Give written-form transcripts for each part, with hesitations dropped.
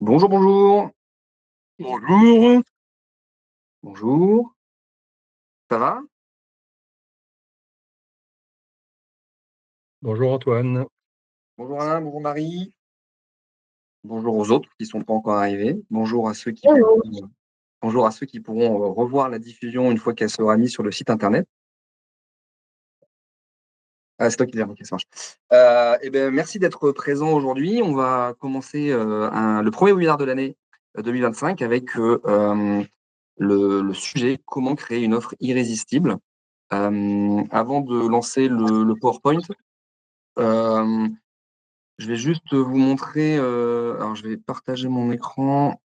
Bonjour, bonjour. Bonjour, Bonjour. Ça va? bonjour Antoine. Bonjour Alain, bonjour Marie. Bonjour aux autres qui ne sont pas encore arrivés. Bonjour à ceux qui Hello. pourront, bonjour à ceux qui pourront revoir la diffusion une fois qu'elle sera mise sur le site internet. Ah, c'est toi qui l'as remarqué, ça marche. Eh ben, merci d'être présent aujourd'hui. On va commencer le premier webinaire de l'année 2025 avec le sujet comment créer une offre irrésistible. Avant de lancer le PowerPoint, euh, je vais juste vous montrer. Alors, je vais partager mon écran.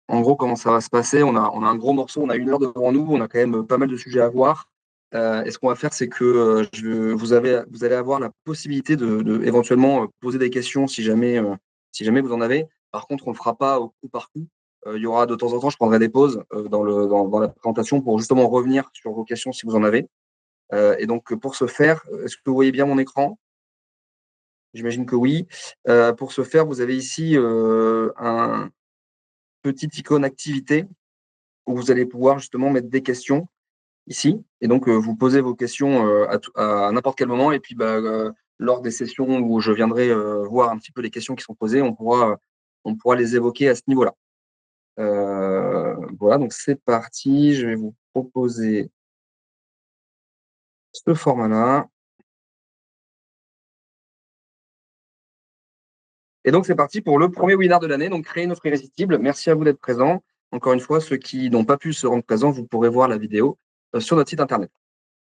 En gros, comment ça va se passer? On a un gros morceau, on a 1 heure devant nous, on a quand même pas mal de sujets à voir. Et ce qu'on va faire, c'est que vous allez avoir la possibilité de éventuellement poser des questions si jamais vous en avez. Par contre, on ne le fera pas au coup par coup. Il y aura de temps en temps, je prendrai des pauses dans la présentation pour justement revenir sur vos questions si vous en avez. Et donc, pour ce faire, est-ce que vous voyez bien mon écran? J'imagine que oui. Pour ce faire, vous avez ici un petit icône activité où vous allez pouvoir justement mettre des questions ici. Et donc, vous posez vos questions à n'importe quel moment. Et puis, lors des sessions où je viendrai voir un petit peu les questions qui sont posées, on pourra les évoquer à ce niveau-là. Voilà, donc c'est parti. Je vais vous proposer ce format-là. Et donc, c'est parti pour le premier webinaire de l'année, donc créer une offre irrésistible. Merci à vous d'être présents. Encore une fois, ceux qui n'ont pas pu se rendre présents, vous pourrez voir la vidéo sur notre site internet.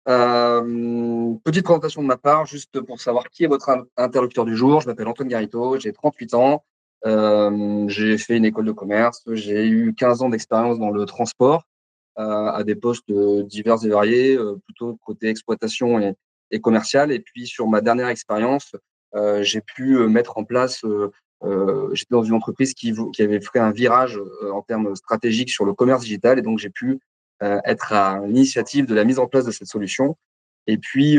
Petite présentation de ma part, juste pour savoir qui est votre interlocuteur du jour. Je m'appelle Antoine Garito, j'ai 38 ans. J'ai fait une école de commerce, j'ai eu 15 ans d'expérience dans le transport à des postes divers et variés, plutôt côté exploitation et commercial. Et puis sur ma dernière expérience, j'ai pu mettre en place, j'étais dans une entreprise qui avait fait un virage en termes stratégiques sur le commerce digital. Et donc j'ai pu être à l'initiative de la mise en place de cette solution. Et puis,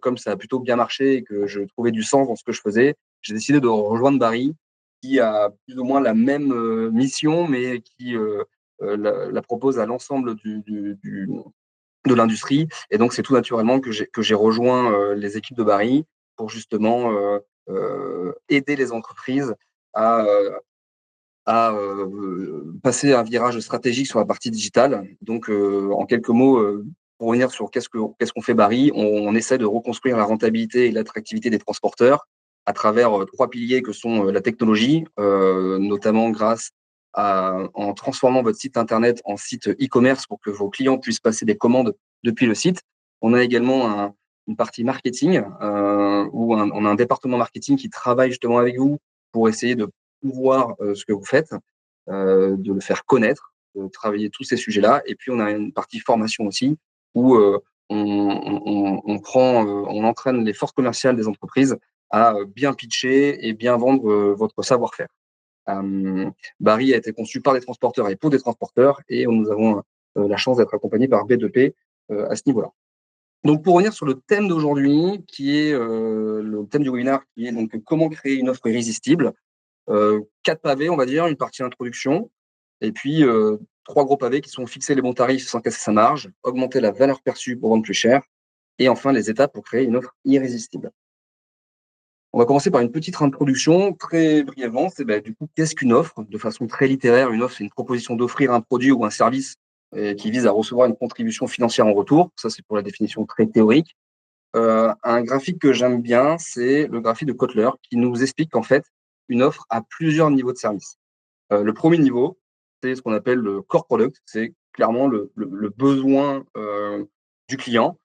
comme ça a plutôt bien marché et que je trouvais du sens dans ce que je faisais, j'ai décidé de rejoindre Barry, qui a plus ou moins la même mission, mais qui la propose à l'ensemble de l'industrie. Et donc, c'est tout naturellement que j'ai rejoint les équipes de Barry pour justement aider les entreprises à, passer un virage stratégique sur la partie digitale. Donc, en quelques mots, pour revenir sur qu'est-ce qu'on fait Barry, on essaie de reconstruire la rentabilité et l'attractivité des transporteurs à travers 3 piliers que sont la technologie, notamment en transformant votre site internet en site e-commerce pour que vos clients puissent passer des commandes depuis le site. On a également une partie marketing où on a un département marketing qui travaille justement avec vous pour essayer de promouvoir ce que vous faites, de le faire connaître, de travailler tous ces sujets-là. Et puis, on a une partie formation aussi où on entraîne les forces commerciales des entreprises à bien pitcher et bien vendre votre savoir-faire. Barry a été conçu par des transporteurs et pour des transporteurs, et nous avons la chance d'être accompagnés par B2P à ce niveau-là. Donc, pour revenir sur le thème d'aujourd'hui, qui est le thème du webinaire, qui est donc comment créer une offre irrésistible. 4 pavés, on va dire, une partie introduction, et puis 3 gros pavés qui sont fixer les bons tarifs sans casser sa marge, augmenter la valeur perçue pour vendre plus cher, et enfin les étapes pour créer une offre irrésistible. On va commencer par une petite introduction, très brièvement. C'est du coup, qu'est-ce qu'une offre? De façon très littéraire, une offre, c'est une proposition d'offrir un produit ou un service qui vise à recevoir une contribution financière en retour. Ça, c'est pour la définition très théorique. Un graphique que j'aime bien, c'est le graphique de Kotler, qui nous explique qu'en fait, une offre a plusieurs niveaux de service. Le premier niveau, c'est ce qu'on appelle le core product, c'est clairement le besoin du client.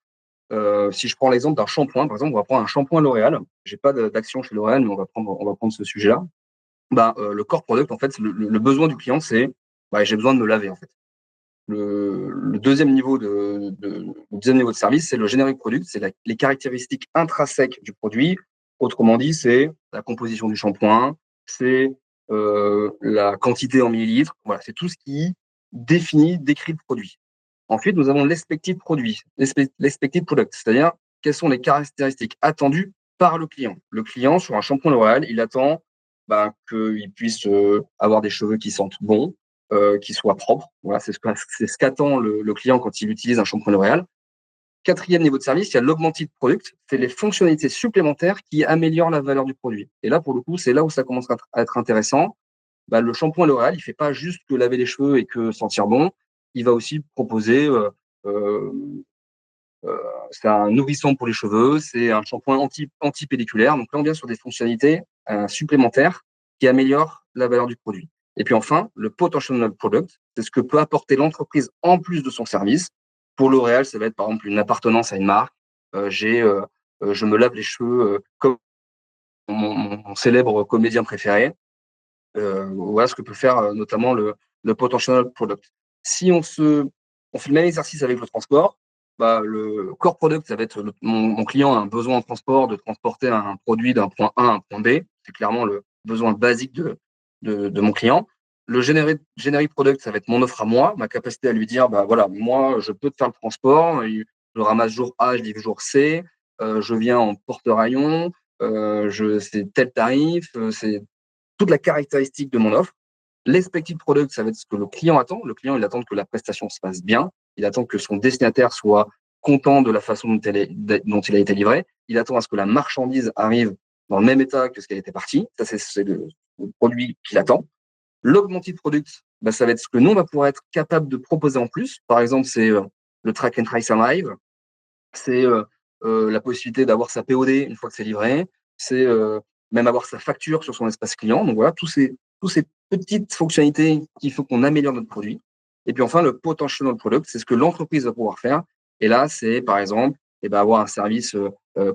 Si je prends l'exemple d'un shampoing, par exemple, on va prendre un shampoing L'Oréal. J'ai pas d'action chez L'Oréal, mais on va prendre ce sujet-là. Le core product, en fait, le besoin du client, c'est j'ai besoin de me laver, en fait. Le deuxième niveau de service, c'est le generic product, c'est les caractéristiques intrinsèques du produit. Autrement dit, c'est la composition du shampoing, c'est la quantité en millilitres. Voilà, c'est tout ce qui décrit le produit. Ensuite, nous avons l'expected produit, l'expected product, c'est-à-dire quelles sont les caractéristiques attendues par le client. Le client, sur un shampoing L'Oréal, il attend qu'il puisse avoir des cheveux qui sentent bon, qui soient propres. Voilà, c'est ce qu'attend le client quand il utilise un shampoing L'Oréal. Quatrième niveau de service, il y a l'augmented product. C'est les fonctionnalités supplémentaires qui améliorent la valeur du produit. Et là, pour le coup, c'est là où ça commence à être intéressant. Le shampoing L'Oréal, il fait pas juste que laver les cheveux et que sentir bon. Il va aussi proposer, euh, c'est un nourrisson pour les cheveux, c'est un shampoing anti-pelliculaire. Donc là, on vient sur des fonctionnalités supplémentaires qui améliorent la valeur du produit. Et puis enfin, le potential product, c'est ce que peut apporter l'entreprise en plus de son service. Pour L'Oréal, ça va être par exemple une appartenance à une marque. Je me lave les cheveux comme mon célèbre comédien préféré. Voilà ce que peut faire notamment le potential product. Si on fait le même exercice avec le transport, le core product, ça va être mon client a un besoin en transport de transporter un produit d'un point A à un point B. C'est clairement le besoin basique de mon client. Le generic product, ça va être mon offre à moi, ma capacité à lui dire, voilà, moi, je peux te faire le transport, je ramasse jour A, je livre jour C, je viens en porte-rayon, c'est tel tarif, c'est toute la caractéristique de mon offre. L'expected product, ça va être ce que le client attend. Le client, il attend que la prestation se passe bien. Il attend que son destinataire soit content de la façon dont il a été livré. Il attend à ce que la marchandise arrive dans le même état que ce qu'elle était partie. Ça, c'est le produit qu'il attend. L'augmented product, ça va être ce que nous, on va pouvoir être capable de proposer en plus. Par exemple, c'est le track and trace live. C'est la possibilité d'avoir sa POD une fois que c'est livré. C'est même avoir sa facture sur son espace client. Donc voilà, tous ces petites fonctionnalités qui font qu'on améliore notre produit. Et puis enfin, le potential product, c'est ce que l'entreprise va pouvoir faire. Et là, c'est par exemple avoir un service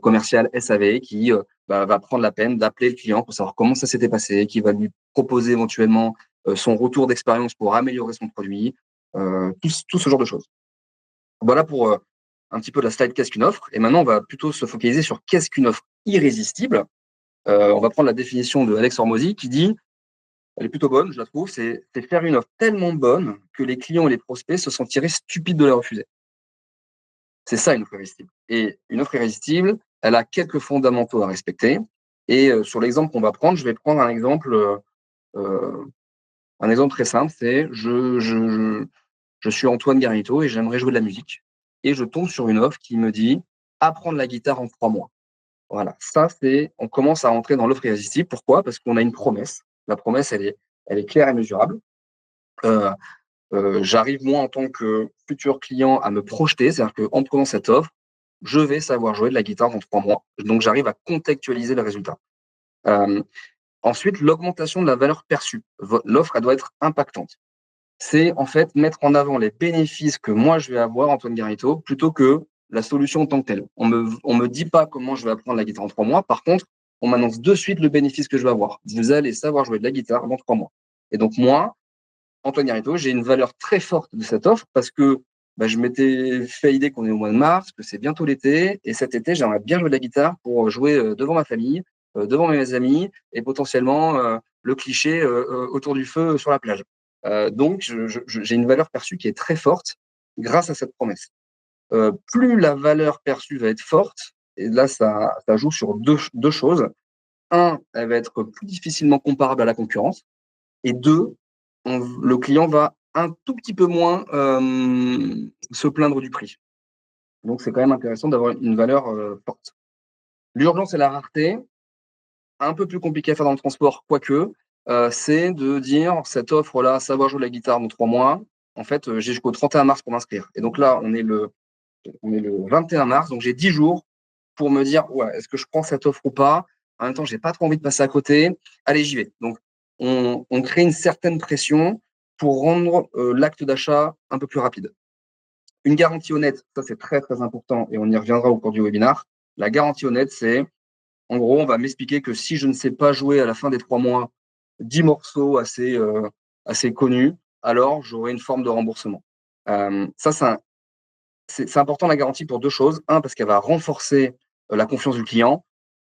commercial SAV qui va prendre la peine d'appeler le client pour savoir comment ça s'était passé, qui va lui proposer éventuellement son retour d'expérience pour améliorer son produit, tout ce genre de choses. Voilà pour un petit peu la slide qu'est-ce qu'une offre. Et maintenant, on va plutôt se focaliser sur qu'est-ce qu'une offre irrésistible. On va prendre la définition de Alex Hormozy qui dit, elle est plutôt bonne, je la trouve, c'est faire une offre tellement bonne que les clients et les prospects se sentiraient stupides de la refuser. C'est ça une offre irrésistible. Et une offre irrésistible, elle a quelques fondamentaux à respecter. Et sur l'exemple qu'on va prendre, je vais prendre un exemple très simple, c'est je suis Antoine Garnito et j'aimerais jouer de la musique. Et je tombe sur une offre qui me dit apprendre la guitare en 3 mois. Voilà, ça on commence à rentrer dans l'offre irrésistible. Pourquoi? Parce qu'on a une promesse. La promesse, elle est claire et mesurable. J'arrive moi en tant que futur client à me projeter, c'est-à-dire qu'en prenant cette offre, je vais savoir jouer de la guitare en 3 mois. Donc j'arrive à contextualiser le résultat. Ensuite, l'augmentation de la valeur perçue. L'offre, elle doit être impactante. C'est en fait mettre en avant les bénéfices que moi je vais avoir, Antoine Garrito, plutôt que la solution en tant que telle. On me dit pas comment je vais apprendre la guitare en 3 mois. Par contre, on m'annonce de suite le bénéfice que je vais avoir. Vous allez savoir jouer de la guitare dans 3 mois. Et donc moi, Antoine Garrito, j'ai une valeur très forte de cette offre parce que je m'étais fait l'idée qu'on est au mois de mars, que c'est bientôt l'été, et cet été, j'aimerais bien jouer de la guitare pour jouer devant ma famille, devant mes amis, et potentiellement le cliché autour du feu sur la plage. Donc, j'ai une valeur perçue qui est très forte grâce à cette promesse. Plus la valeur perçue va être forte, et là, ça joue sur deux choses. Un, elle va être plus difficilement comparable à la concurrence. Et deux, le client va un tout petit peu moins se plaindre du prix. Donc, c'est quand même intéressant d'avoir une valeur forte. L'urgence et la rareté, un peu plus compliqué à faire dans le transport, quoique, c'est de dire cette offre-là, savoir jouer de la guitare dans 3 mois, en fait, j'ai jusqu'au 31 mars pour m'inscrire. Et donc là, on est le 21 mars, donc j'ai 10 jours pour me dire, ouais, est-ce que je prends cette offre ou pas? En même temps, j'ai pas trop envie de passer à côté. Allez, j'y vais. Donc, on crée une certaine pression pour rendre l'acte d'achat un peu plus rapide. Une garantie honnête, ça c'est très très important et on y reviendra au cours du webinaire. La garantie honnête, c'est en gros, on va m'expliquer que si je ne sais pas jouer à la fin des 3 mois 10 morceaux assez connus, alors j'aurai une forme de remboursement. Ça, c'est important la garantie pour deux choses. Un, parce qu'elle va renforcer la confiance du client.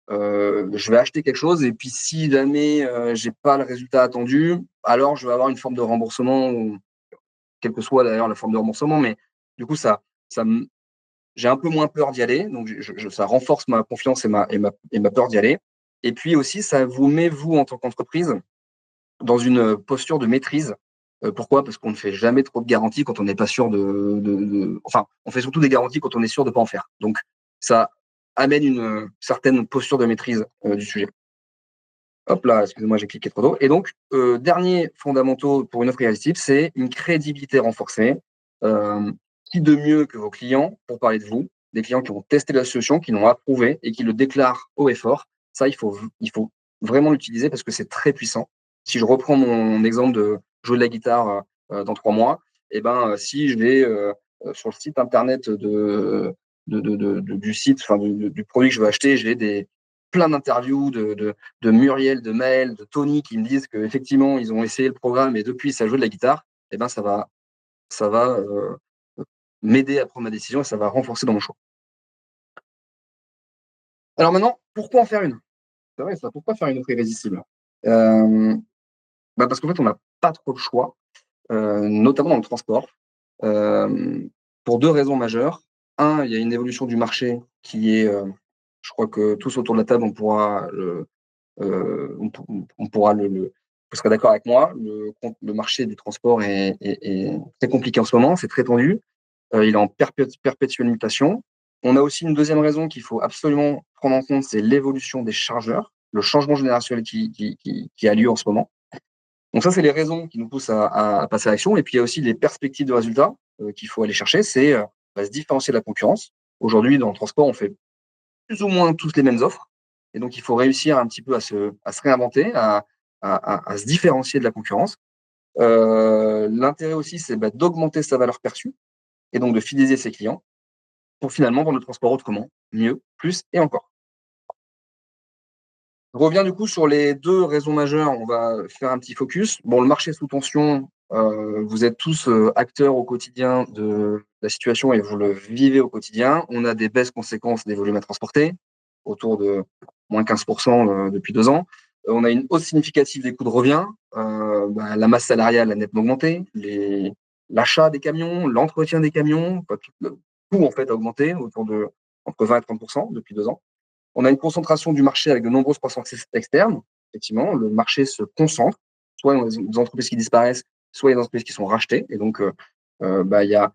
Je vais acheter quelque chose et puis si jamais j'ai pas le résultat attendu, alors je vais avoir une forme de remboursement, quelle que soit d'ailleurs la forme de remboursement, mais du coup j'ai un peu moins peur d'y aller, donc ça renforce ma confiance et ma peur d'y aller. Et puis aussi, ça vous met, vous, en tant qu'entreprise, dans une posture de maîtrise. Pourquoi? Parce qu'on ne fait jamais trop de garanties quand on n'est pas sûr enfin, on fait surtout des garanties quand on est sûr de pas en faire. Donc, ça amène une certaine posture de maîtrise du sujet. Hop là, excusez-moi, j'ai cliqué trop tôt. Et donc, dernier fondamentaux pour une offre irrésistible, c'est une crédibilité renforcée. Euh, Qui de mieux que vos clients pour parler de vous, des clients qui ont testé la solution, qui l'ont approuvé et qui le déclarent haut et fort. Ça, il faut vraiment l'utiliser parce que c'est très puissant. Si je reprends mon exemple de jouer de la guitare dans 3 mois, et ben, si je vais sur le site internet du site, enfin du produit que je veux acheter, j'ai plein d'interviews de Muriel, de Maël, de Tony qui me disent qu'effectivement, ils ont essayé le programme et depuis, ça joue de la guitare, eh ben, ça va m'aider à prendre ma décision et ça va renforcer dans mon choix. Alors maintenant, pourquoi en faire une? C'est vrai, ça, pourquoi faire une offre irrésistible? Parce qu'en fait, on n'a pas trop de choix, notamment dans le transport, euh, pour deux raisons majeures. Un, il y a une évolution du marché qui est, je crois que tous autour de la table, on pourra vous serez d'accord avec moi, le marché du transport est très compliqué en ce moment, c'est très tendu, il est en perpétuelle mutation. On a aussi une deuxième raison qu'il faut absolument prendre en compte, c'est l'évolution des chargeurs, le changement générationnel qui a lieu en ce moment. Donc ça, c'est les raisons qui nous poussent à passer à l'action. Et puis il y a aussi les perspectives de résultats qu'il faut aller chercher, c'est se différencier de la concurrence. Aujourd'hui, dans le transport, on fait plus ou moins tous les mêmes offres. Et donc, il faut réussir un petit peu à se réinventer, à se différencier de la concurrence. L'intérêt aussi, c'est d'augmenter sa valeur perçue et donc de fidéliser ses clients pour finalement vendre le transport autrement, mieux, plus et encore. Je reviens du coup sur les deux raisons majeures. On va faire un petit focus. Bon, le marché sous tension, vous êtes tous acteurs au quotidien de la situation et vous le vivez au quotidien. On a des baisses conséquences des volumes à transporter, autour de moins 15% depuis 2 ans. On a une hausse significative des coûts de revient. La masse salariale a nettement augmenté. L'achat des camions, l'entretien des camions, tout le coût en fait a augmenté autour de entre 20 et 30% depuis 2 ans. On a une concentration du marché avec de nombreuses croissances externes. Effectivement, le marché se concentre. Soit il y a des entreprises qui disparaissent, soit il y a des entreprises qui sont rachetées. Et donc, il y a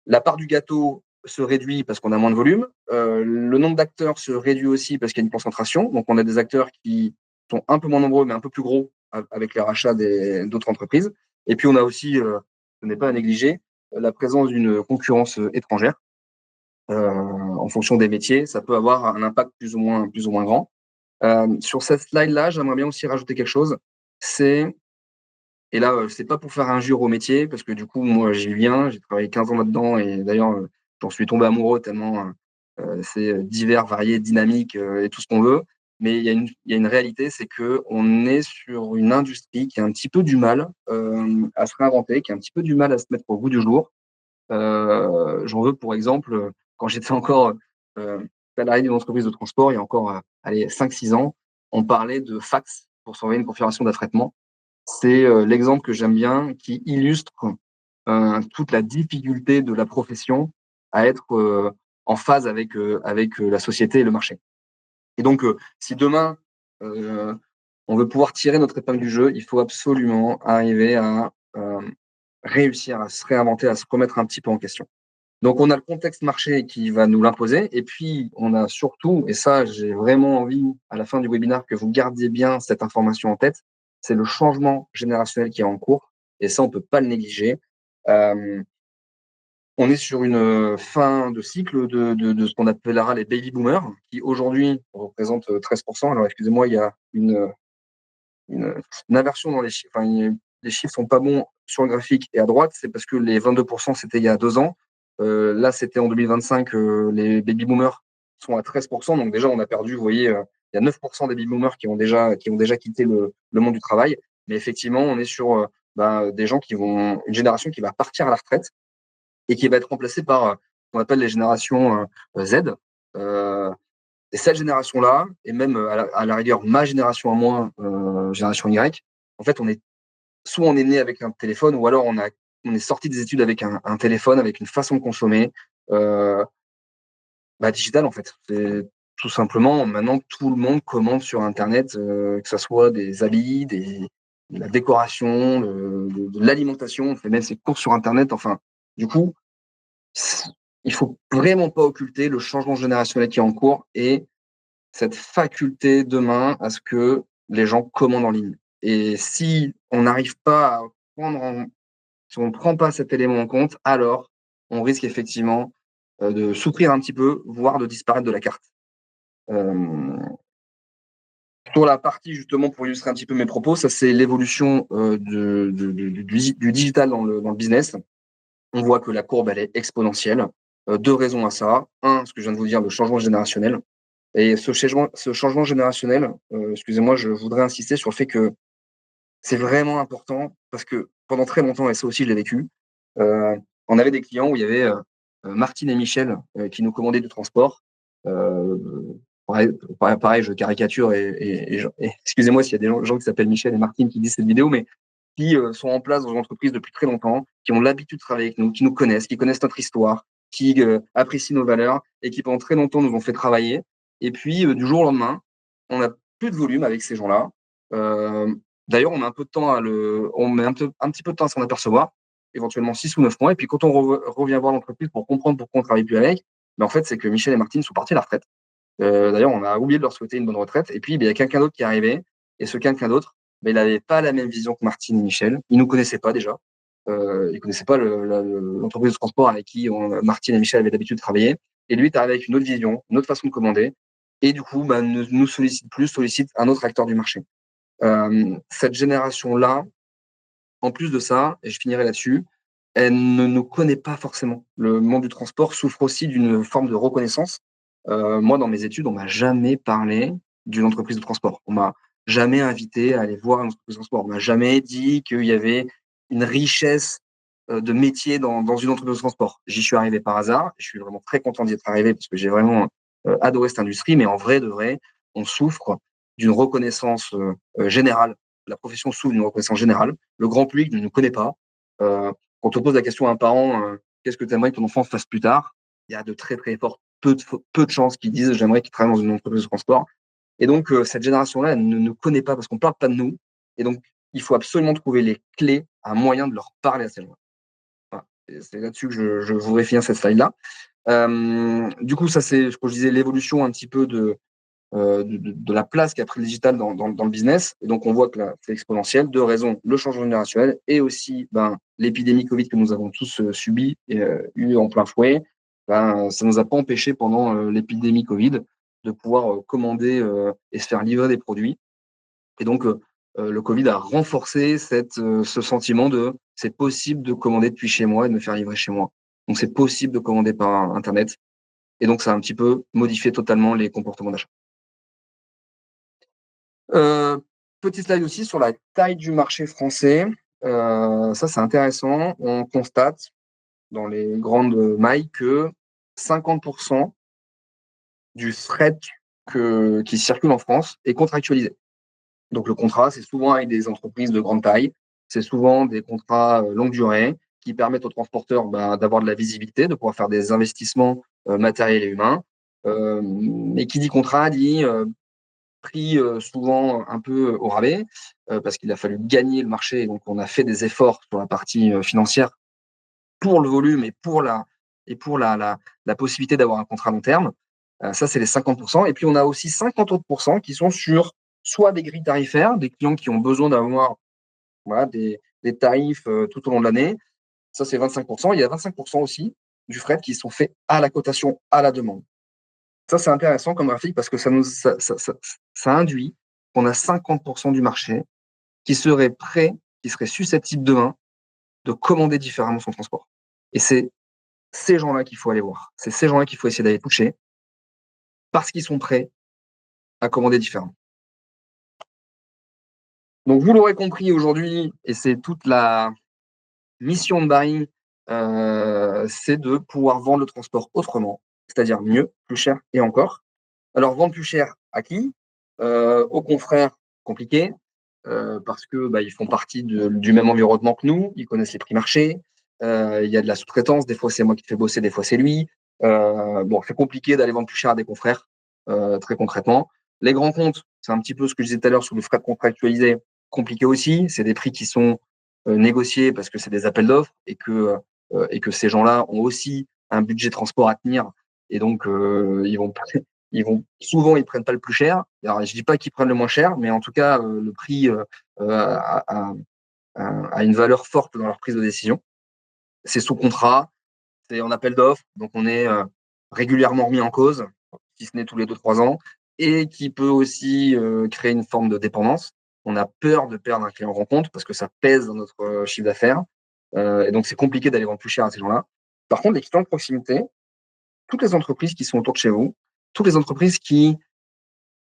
la part du gâteau se réduit parce qu'on a moins de volume. Le nombre d'acteurs se réduit aussi parce qu'il y a une concentration. Donc, on a des acteurs qui sont un peu moins nombreux, mais un peu plus gros avec les rachats d'autres entreprises. Et puis, on a aussi, ce n'est pas à négliger, la présence d'une concurrence étrangère. En fonction des métiers, ça peut avoir un impact plus ou moins grand. Sur cette slide-là, j'aimerais bien aussi rajouter quelque chose. Et là, c'est pas pour faire injure au métier, parce que du coup, moi, j'y viens, j'ai travaillé 15 ans là-dedans, et d'ailleurs, j'en suis tombé amoureux tellement c'est divers, varié, dynamique et tout ce qu'on veut. Mais il y a une réalité, c'est qu'on est sur une industrie qui a un petit peu du mal à se réinventer, qui a un petit peu du mal à se mettre au goût du jour. J'en veux pour exemple, quand j'étais encore salarié d'une entreprise de transport, il y a encore 5-6 ans, on parlait de fax pour surveiller une configuration d'affrètement. C'est l'exemple que j'aime bien qui illustre toute la difficulté de la profession à être en phase avec la société et le marché. Et donc, si demain, euh, on veut pouvoir tirer notre épingle du jeu, il faut absolument arriver à réussir à se réinventer, à se remettre un petit peu en question. Donc, on a le contexte marché qui va nous l'imposer. Et puis, on a surtout, et ça, j'ai vraiment envie, à la fin du webinaire, que vous gardiez bien cette information en tête, c'est le changement générationnel qui est en cours. Et ça, on ne peut pas le négliger. Euh, on est sur une fin de cycle de ce qu'on appellera les baby boomers, qui aujourd'hui représentent 13%. Alors, excusez-moi, il y a une inversion dans les chiffres. Enfin, les chiffres sont pas bons sur le graphique et à droite, c'est parce que les 22%, c'était il y a 2 ans. Là, c'était en 2025, les baby boomers sont à 13%. Donc déjà, on a perdu, vous voyez, il y a 9% des baby boomers qui ont déjà quitté le monde du travail. Mais effectivement, on est sur des gens une génération qui va partir à la retraite et qui va être remplacée par ce qu'on appelle les générations Z. Et cette génération-là, et même à la rigueur ma génération à moi, génération Y, en fait, soit on est né avec un téléphone, ou alors on est sorti des études avec un téléphone, avec une façon de consommer digital en fait. tout simplement, maintenant, tout le monde commande sur Internet, que ce soit des habits, de la décoration, de l'alimentation. On fait même ses courses sur Internet. Enfin, du coup, il faut vraiment pas occulter le changement générationnel qui est en cours et cette faculté demain à ce que les gens commandent en ligne. Et si on n'arrive pas à si on ne prend pas cet élément en compte, alors on risque effectivement de souffrir un petit peu, voire de disparaître de la carte. Sur la partie, justement, pour illustrer un petit peu mes propos, ça c'est l'évolution du digital dans le business. On voit que la courbe, elle est exponentielle. Deux raisons à ça. Un, ce que je viens de vous dire, le changement générationnel. Et ce changement générationnel, excusez-moi, je voudrais insister sur le fait que c'est vraiment important parce que pendant très longtemps, et ça aussi je l'ai vécu, on avait des clients où il y avait Martine et Michel qui nous commandaient du transport. Euh, pareil, pareil, je caricature et excusez-moi s'il y a des gens qui s'appellent Michel et Martine qui disent cette vidéo, mais qui sont en place dans l'entreprise depuis très longtemps, qui ont l'habitude de travailler avec nous, qui nous connaissent, qui connaissent notre histoire, qui apprécient nos valeurs et qui pendant très longtemps nous ont fait travailler. Et puis du jour au lendemain, on n'a plus de volume avec ces gens-là. Euh, D'ailleurs, on met un peu de temps on met un petit peu de temps à s'en apercevoir, éventuellement 6 ou 9 mois. Et puis quand on revient voir l'entreprise pour comprendre pourquoi on travaille plus avec, ben, en fait, c'est que Michel et Martine sont partis à la retraite. D'ailleurs, on a oublié de leur souhaiter une bonne retraite. Et puis, ben, il y a quelqu'un d'autre qui est arrivé. Et ce quelqu'un d'autre, ben, il n'avait pas la même vision que Martine et Michel. Il ne nous connaissait pas déjà. Il ne connaissait pas l'entreprise de transport avec qui Martine et Michel avaient l'habitude de travailler. Et lui est arrivé avec une autre vision, une autre façon de commander. Et du coup, ben, ne nous sollicite plus, sollicite un autre acteur du marché. Cette génération-là, en plus de ça, et je finirai là-dessus, elle ne nous connaît pas forcément. Le monde du transport souffre aussi d'une forme de reconnaissance. Moi, dans mes études, on m'a jamais parlé d'une entreprise de transport. On m'a jamais invité à aller voir une entreprise de transport. On m'a jamais dit qu'il y avait une richesse de métiers dans une entreprise de transport. J'y suis arrivé par hasard. Je suis vraiment très content d'y être arrivé parce que j'ai vraiment adoré cette industrie. Mais en vrai, de vrai, on souffre d'une reconnaissance générale. La profession souffre d'une reconnaissance générale. Le grand public ne nous connaît pas. Quand on pose la question à un parent, qu'est-ce que tu aimerais que ton enfant fasse plus tard? Il y a de très très fortes peu de chances qu'ils disent j'aimerais qu'il travaille dans une entreprise de transport. Et donc cette génération-là, elle ne nous connaît pas parce qu'on ne parle pas de nous. Et donc il faut absolument trouver les clés, un moyen de leur parler à ces gens-là. Voilà. C'est là-dessus que je voudrais finir cette slide-là. Du coup, ça c'est, je disais, l'évolution un petit peu de la place qu'a pris le digital dans le business. Et donc, on voit que là, c'est exponentiel. Deux raisons, le changement générationnel et aussi l'épidémie Covid que nous avons tous subi et eu en plein fouet. Ça ne nous a pas empêché pendant l'épidémie Covid de pouvoir commander et se faire livrer des produits. Et donc, le Covid a renforcé ce sentiment de c'est possible de commander depuis chez moi et de me faire livrer chez moi. Donc, c'est possible de commander par Internet. Et donc, ça a un petit peu modifié totalement les comportements d'achat. Petit slide aussi sur la taille du marché français. Ça, c'est intéressant. On constate dans les grandes mailles que 50% du fret qui circule en France est contractualisé. Donc, le contrat, c'est souvent avec des entreprises de grande taille. C'est souvent des contrats longue durée qui permettent aux transporteurs d'avoir de la visibilité, de pouvoir faire des investissements matériels et humains. Mais qui dit contrat dit pris souvent un peu au rabais parce qu'il a fallu gagner le marché. Donc, on a fait des efforts sur la partie financière pour le volume et pour la possibilité d'avoir un contrat long terme. Ça, c'est les 50%. Et puis, on a aussi 50 autres % qui sont sur soit des grilles tarifaires, des clients qui ont besoin d'avoir des tarifs tout au long de l'année. Ça, c'est 25%. Il y a 25% aussi du fret qui sont faits à la cotation, à la demande. Ça, c'est intéressant comme graphique parce que ça induit qu'on a 50% du marché qui serait prêt, qui serait susceptible demain de commander différemment son transport. Et c'est ces gens-là qu'il faut aller voir. C'est ces gens-là qu'il faut essayer d'aller toucher parce qu'ils sont prêts à commander différemment. Donc, vous l'aurez compris aujourd'hui, et c'est toute la mission de Baring, c'est de pouvoir vendre le transport autrement, c'est-à-dire mieux, plus cher et encore. Alors, vendre plus cher à qui? Aux confrères compliqués, parce que ils font partie du même environnement que nous, ils connaissent les prix marché, il y a de la sous-traitance, des fois c'est moi qui te fais bosser, des fois c'est lui. Bon, c'est compliqué d'aller vendre plus cher à des confrères. très concrètement. Les grands comptes, c'est un petit peu ce que je disais tout à l'heure sur le frais contractualisé, compliqué aussi. C'est des prix qui sont négociés parce que c'est des appels d'offres et que ces gens-là ont aussi un budget transport à tenir. Et donc, souvent, ils prennent pas le plus cher. Alors, je dis pas qu'ils prennent le moins cher, mais en tout cas, le prix a une valeur forte dans leur prise de décision. C'est sous contrat, c'est en appel d'offres, donc on est régulièrement remis en cause, si ce n'est tous les 2-3 ans, et qui peut aussi créer une forme de dépendance. On a peur de perdre un client rencontre parce que ça pèse dans notre chiffre d'affaires. Et donc, c'est compliqué d'aller vendre plus cher à ces gens-là. Par contre, les clients de proximité, toutes les entreprises qui sont autour de chez vous, toutes les entreprises qui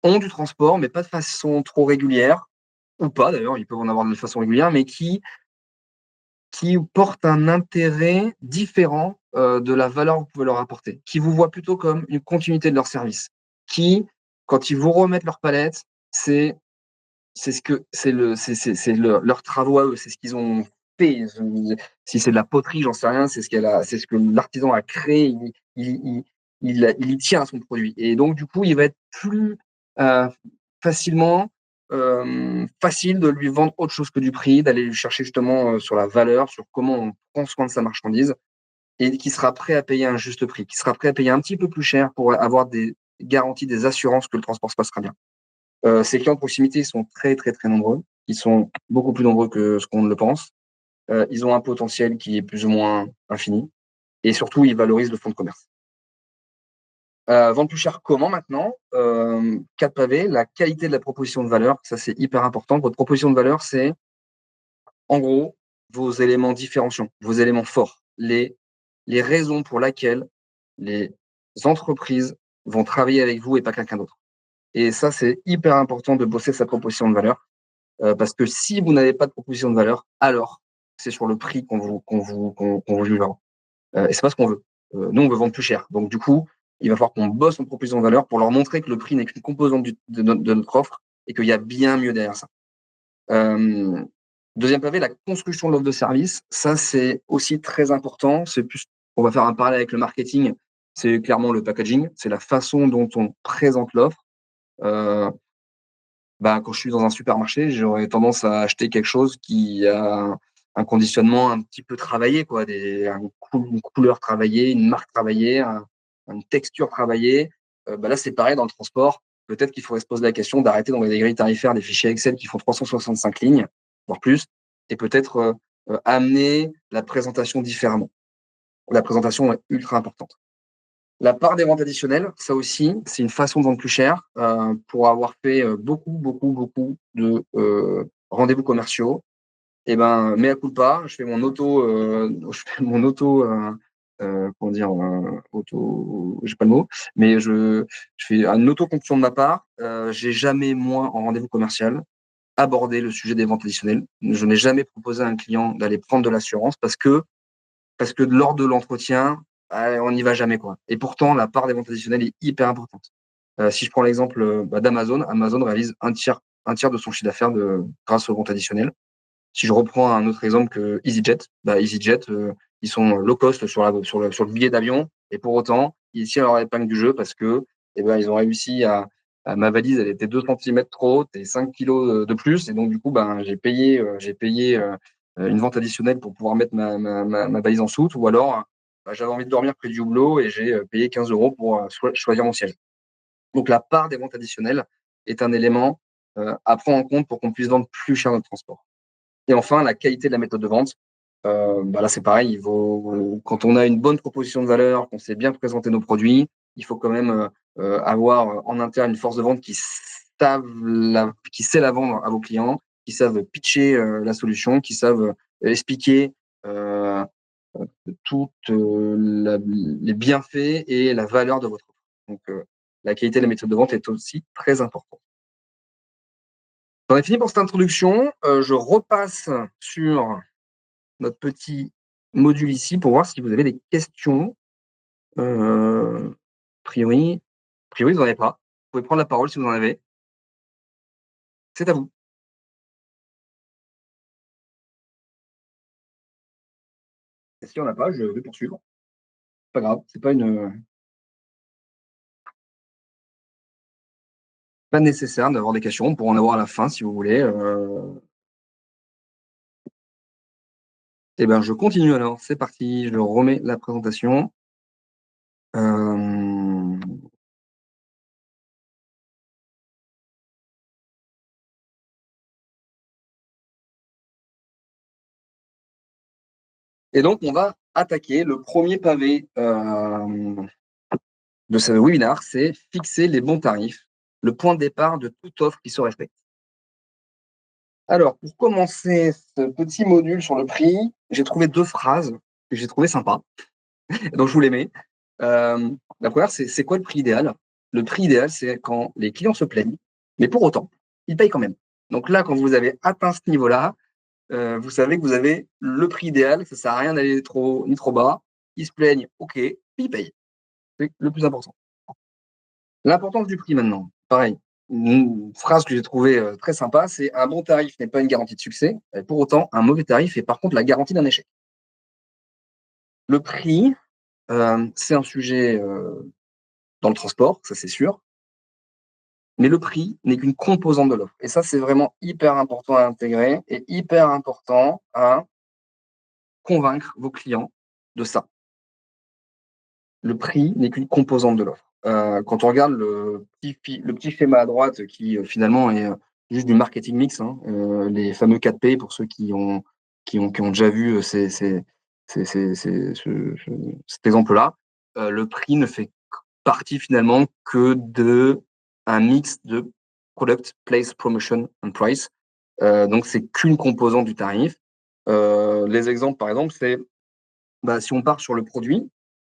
ont du transport, mais pas de façon trop régulière, ou pas d'ailleurs, ils peuvent en avoir de façon régulière, mais qui portent un intérêt différent de la valeur que vous pouvez leur apporter, qui vous voient plutôt comme une continuité de leur service, qui, quand ils vous remettent leur palette, c'est ce que c'est leurs travaux à eux, c'est ce qu'ils ont fait. Si c'est de la poterie, j'en sais rien, c'est ce que l'artisan a créé. Il y tient à son produit. Et donc, du coup, il va être plus euh, facilement facile de lui vendre autre chose que du prix, d'aller lui chercher justement sur la valeur, sur comment on prend soin de sa marchandise, et qui sera prêt à payer un juste prix, qui sera prêt à payer un petit peu plus cher pour avoir des garanties, des assurances que le transport se passera bien. Ces clients de proximité sont très, très, très nombreux. Ils sont beaucoup plus nombreux que ce qu'on ne le pense. Ils ont un potentiel qui est plus ou moins infini. Et surtout, ils valorisent le fonds de commerce. Vendre plus cher comment maintenant 4 pavés, la qualité de la proposition de valeur, ça c'est hyper important. Votre proposition de valeur, c'est en gros vos éléments différenciants, vos éléments forts, les raisons pour lesquelles les entreprises vont travailler avec vous et pas quelqu'un d'autre. Et ça, c'est hyper important de bosser sa proposition de valeur. Parce que si vous n'avez pas de proposition de valeur, alors c'est sur le prix qu'on vous jugera. Et c'est pas ce qu'on veut. Nous, on veut vendre plus cher. Donc, du coup, il va falloir qu'on bosse en proposition de valeur pour leur montrer que le prix n'est qu'une composante de notre offre et qu'il y a bien mieux derrière ça. Euh, Deuxième pavé, la construction de l'offre de service. Ça, c'est aussi très important. C'est plus, on va faire un parallèle avec le marketing. C'est clairement le packaging. C'est la façon dont on présente l'offre. Euh, Quand je suis dans un supermarché, j'aurais tendance à acheter quelque chose qui a un conditionnement un petit peu travaillé, quoi, une couleur travaillée, une marque travaillée, une texture travaillée. Là, c'est pareil dans le transport. Peut-être qu'il faudrait se poser la question d'arrêter d'envoyer des grilles tarifaires, des fichiers Excel qui font 365 lignes, voire plus, et peut-être amener la présentation différemment. La présentation est ultra importante. La part des ventes additionnelles, ça aussi, c'est une façon de vendre plus cher pour avoir fait beaucoup, beaucoup, beaucoup de rendez-vous commerciaux. Et ben, mea culpa, je fais mon comment dire, j'ai pas le mot, mais je fais une auto-conclusion de ma part. J'ai jamais, moi, en rendez-vous commercial, abordé le sujet des ventes additionnelles. Je n'ai jamais proposé à un client d'aller prendre de l'assurance parce que lors de l'entretien, on n'y va jamais, quoi. Et pourtant, la part des ventes additionnelles est hyper importante. Si je prends l'exemple d'Amazon, Amazon réalise un tiers de son chiffre d'affaires grâce aux ventes additionnelles. Si je reprends un autre exemple que EasyJet, EasyJet, ils sont low cost sur le billet d'avion, et pour autant, ils tirent leur épingle du jeu parce que, ils ont réussi ma valise, elle était 2 centimètres trop haute et 5 kilos de plus, et donc du coup, j'ai payé une vente additionnelle pour pouvoir mettre ma valise en soute, ou alors, j'avais envie de dormir près du hublot et j'ai payé 15 euros pour choisir mon siège. Donc, la part des ventes additionnelles est un élément à prendre en compte pour qu'on puisse vendre plus cher notre transport. Et enfin, la qualité de la méthode de vente. Là, c'est pareil. Quand on a une bonne proposition de valeur, qu'on sait bien présenter nos produits, il faut quand même avoir en interne une force de vente qui sait la vendre à vos clients, qui savent pitcher la solution, qui savent expliquer euh, toutes les bienfaits et la valeur de votre offre. Donc, la qualité de la méthode de vente est aussi très importante. On a fini pour cette introduction. Je repasse sur notre petit module ici pour voir si vous avez des questions. A priori, vous n'en avez pas. Vous pouvez prendre la parole si vous en avez. C'est à vous. Et si on n'a pas, je vais poursuivre. Pas grave, c'est pas une. pas nécessaire d'avoir des questions. On pourra en avoir à la fin si vous voulez. Eh bien, je continue alors. C'est parti. Je remets la présentation. Et donc, on va attaquer le premier pavé de ce webinaire, c'est fixer les bons tarifs, le point de départ de toute offre qui se respecte. Alors, pour commencer ce petit module sur le prix, j'ai trouvé 2 phrases que j'ai trouvées sympas, donc je vous les mets. La première, c'est quoi le prix idéal? Le prix idéal, c'est quand les clients se plaignent, mais pour autant, ils payent quand même. Donc là, quand vous avez atteint ce niveau-là, vous savez que vous avez le prix idéal, que ça sert à rien d'aller trop haut ni trop bas. Ils se plaignent, OK, puis ils payent. C'est le plus important. L'importance du prix maintenant, pareil. Une phrase que j'ai trouvée très sympa, c'est un bon tarif n'est pas une garantie de succès. Et pour autant, un mauvais tarif est par contre la garantie d'un échec. Le prix, c'est un sujet dans le transport, ça c'est sûr. Mais le prix n'est qu'une composante de l'offre. Et ça, c'est vraiment hyper important à intégrer et hyper important à convaincre vos clients de ça. Le prix n'est qu'une composante de l'offre. Quand on regarde le petit schéma à droite qui finalement est juste du marketing mix, hein, les fameux 4P pour ceux qui ont déjà vu cet exemple-là, le prix ne fait partie finalement que de un mix de product, place, promotion and price. Donc c'est qu'une composante du tarif. Les exemples, par exemple, c'est si on part sur le produit,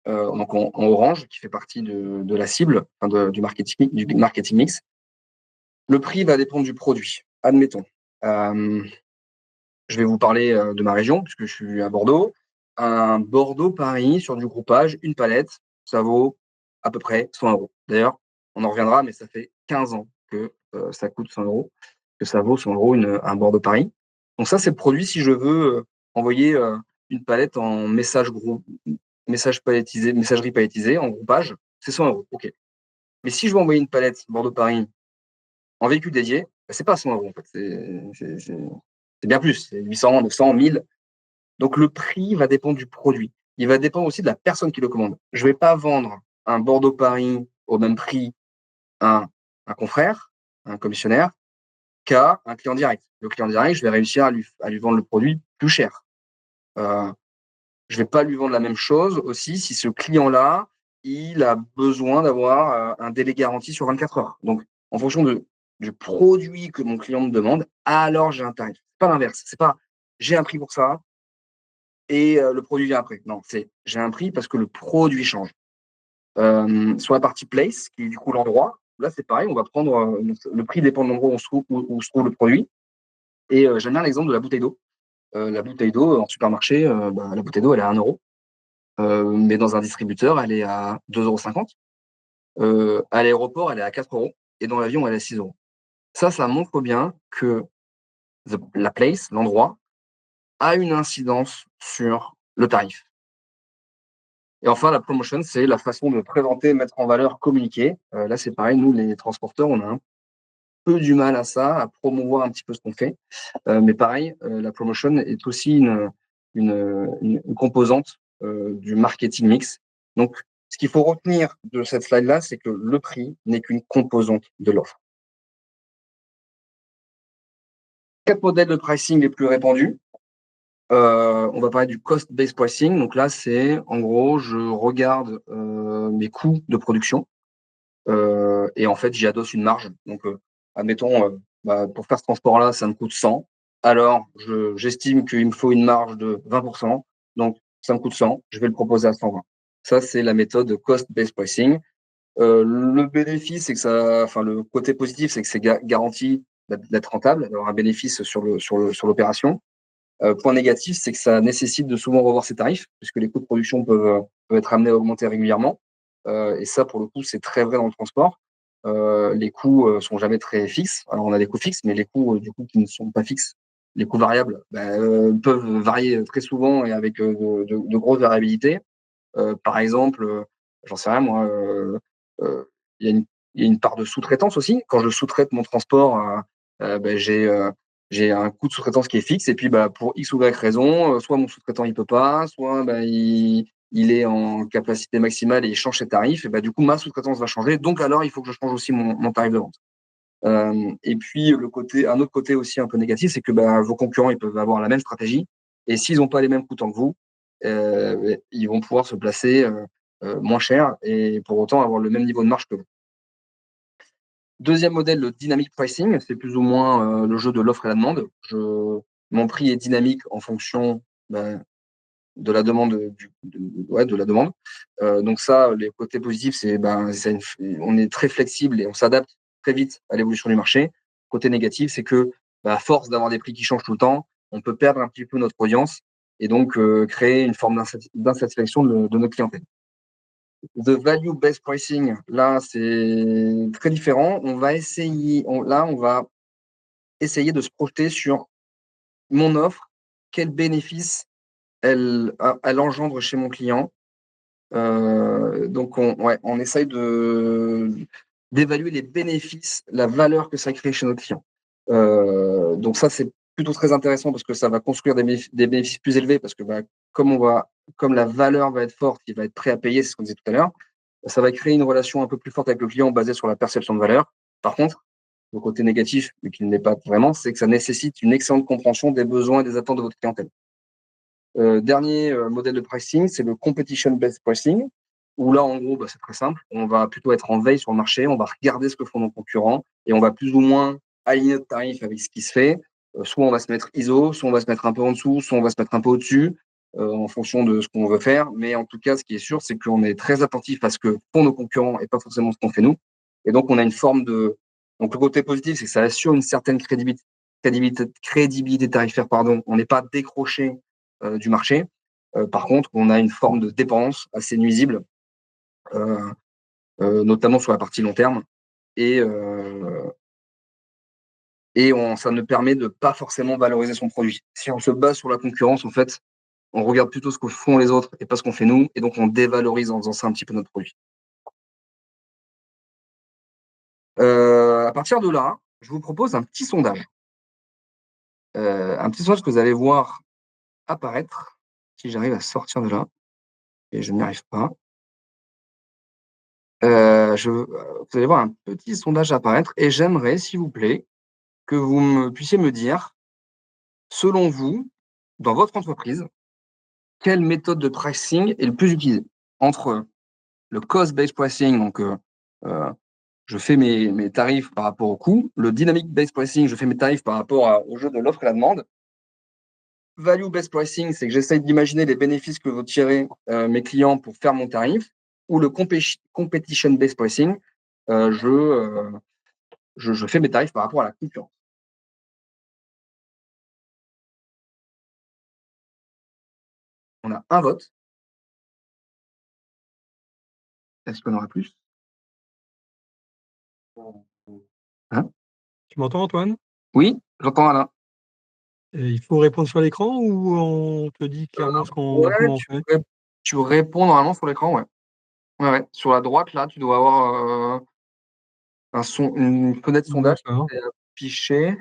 donc en orange, qui fait partie de la cible, enfin du marketing mix. Le prix va dépendre du produit. Admettons, je vais vous parler de ma région, puisque je suis à Bordeaux. Un Bordeaux-Paris sur du groupage, une palette, ça vaut à peu près 100 euros. D'ailleurs, on en reviendra, mais ça fait 15 ans que ça coûte 100 euros, que ça vaut 100 euros un Bordeaux-Paris. Donc ça, c'est le produit si je veux envoyer une palette en messagerie palettisée, en groupage, c'est 100 euros. OK. Mais si je veux envoyer une palette Bordeaux-Paris en véhicule dédié, c'est pas 100 euros en fait. C'est bien plus. C'est 800, 900, 1000. Donc le prix va dépendre du produit. Il va dépendre aussi de la personne qui le commande. Je vais pas vendre un Bordeaux-Paris au même prix à un confrère, un commissionnaire, qu'à un client direct. Le client direct, je vais réussir à lui vendre le produit plus cher. Je vais pas lui vendre la même chose aussi si ce client-là, il a besoin d'avoir un délai garanti sur 24 heures. Donc, en fonction du produit que mon client me demande, alors j'ai un tarif. C'est pas l'inverse. C'est pas j'ai un prix pour ça et le produit vient après. Non, c'est j'ai un prix parce que le produit change. Sur la partie place, qui est du coup l'endroit, là c'est pareil, on va prendre le prix dépend de l'endroit où se trouve le produit. Et j'aime bien l'exemple de la bouteille d'eau. La bouteille d'eau en supermarché, la bouteille d'eau elle est à 1 euro. Mais dans un distributeur, elle est à 2,50 €. À l'aéroport, elle est à 4 € et dans l'avion, elle est à 6 €. Ça montre bien que la place, l'endroit, a une incidence sur le tarif. Et enfin, la promotion, c'est la façon de présenter, mettre en valeur, communiquer. Là, c'est pareil, nous, les transporteurs, on a un peu du mal à ça, à promouvoir un petit peu ce qu'on fait. Mais pareil, la promotion est aussi une composante du marketing mix. Donc, ce qu'il faut retenir de cette slide-là, c'est que le prix n'est qu'une composante de l'offre. 4 modèles de pricing les plus répandus. On va parler du cost-based pricing. Donc là, c'est en gros, je regarde mes coûts de production et en fait, j'y adosse une marge. Donc, admettons, pour faire ce transport-là, ça me coûte 100. Alors, j'estime qu'il me faut une marge de 20%. Donc, ça me coûte 100. Je vais le proposer à 120. Ça, c'est la méthode cost-based pricing. Le bénéfice, c'est que le côté positif, c'est que c'est garanti d'être rentable, d'avoir un bénéfice sur l'opération. Point négatif, c'est que ça nécessite de souvent revoir ses tarifs, puisque les coûts de production peuvent être amenés à augmenter régulièrement. Et ça, pour le coup, c'est très vrai dans le transport. Les coûts sont jamais très fixes. Alors, on a des coûts fixes, mais les coûts du coup qui ne sont pas fixes, les coûts variables, peuvent varier très souvent et avec de grosses variabilités. Par exemple, j'en sais rien moi, il il y a une part de sous-traitance aussi. Quand je sous-traite mon transport, j'ai un coût de sous-traitance qui est fixe. Et puis, pour X ou Y raison, soit mon sous-traitant il peut pas, soit il est en capacité maximale et il change ses tarifs. Et du coup, ma sous-traitance va changer. Donc, alors, il faut que je change aussi mon tarif de vente. Et puis, un autre côté aussi un peu négatif, c'est que vos concurrents, ils peuvent avoir la même stratégie. Et s'ils n'ont pas les mêmes coûts que vous, ils vont pouvoir se placer moins cher et pour autant avoir le même niveau de marge que vous. Deuxième modèle, le dynamic pricing, c'est plus ou moins le jeu de l'offre et la demande. Mon prix est dynamique en fonction de la demande de la demande. Donc ça, les côtés positifs, c'est on est très flexible et on s'adapte très vite à l'évolution du marché. Côté négatif, c'est que à force d'avoir des prix qui changent tout le temps, on peut perdre un petit peu notre audience et donc créer une forme d'insatisfaction de notre clientèle. The value-based pricing, là, c'est très différent. On va essayer de se projeter sur mon offre, quel bénéfice elle engendre chez mon client. Donc, on essaye d'évaluer les bénéfices, la valeur que ça crée chez notre client. Donc ça, c'est plutôt très intéressant parce que ça va construire des bénéfices plus élevés parce que comme la valeur va être forte, il va être prêt à payer, c'est ce qu'on disait tout à l'heure. Ça va créer une relation un peu plus forte avec le client basée sur la perception de valeur. Par contre, le côté négatif, mais qui ne l'est pas vraiment, c'est que ça nécessite une excellente compréhension des besoins et des attentes de votre clientèle. Dernier modèle de pricing, c'est le competition-based pricing, où là, en gros, c'est très simple. On va plutôt être en veille sur le marché, on va regarder ce que font nos concurrents et on va plus ou moins aligner notre tarif avec ce qui se fait. Soit on va se mettre ISO, soit on va se mettre un peu en dessous, soit on va se mettre un peu au-dessus, en fonction de ce qu'on veut faire. Mais en tout cas, ce qui est sûr, c'est qu'on est très attentif à ce que font nos concurrents et pas forcément ce qu'on fait nous. Et donc, on a une forme de… Donc, le côté positif, c'est que ça assure une certaine crédibilité tarifaire, pardon. On n'est pas décroché du marché. Par contre, on a une forme de dépendance assez nuisible, notamment sur la partie long terme. Et ça ne permet de pas forcément valoriser son produit. Si on se base sur la concurrence, en fait, on regarde plutôt ce que font les autres et pas ce qu'on fait nous, et donc on dévalorise en faisant ça un petit peu notre produit. À partir de là, je vous propose un petit sondage. Un petit sondage que vous allez voir apparaître, si j'arrive à sortir de là, et je n'y arrive pas. Vous allez voir un petit sondage apparaître, et j'aimerais, s'il vous plaît, que vous puissiez me dire, selon vous, dans votre entreprise, quelle méthode de pricing est le plus utilisée entre le cost-based pricing, donc je fais mes tarifs par rapport au coût, le dynamic-based pricing, je fais mes tarifs par rapport au jeu de l'offre et la demande, value-based pricing, c'est que j'essaye d'imaginer les bénéfices que vont tirer mes clients pour faire mon tarif, ou le competition-based pricing, je fais mes tarifs par rapport à la concurrence. On a un vote. Est-ce qu'on aura plus? Hein? Tu m'entends, Antoine? Oui, j'entends Alain. Et il faut répondre sur l'écran ou on te dit clairement comment on fait? Tu réponds normalement sur l'écran, ouais. Ouais. Sur la droite, là, tu dois avoir une fenêtre sondage D'accord. qui est affichée.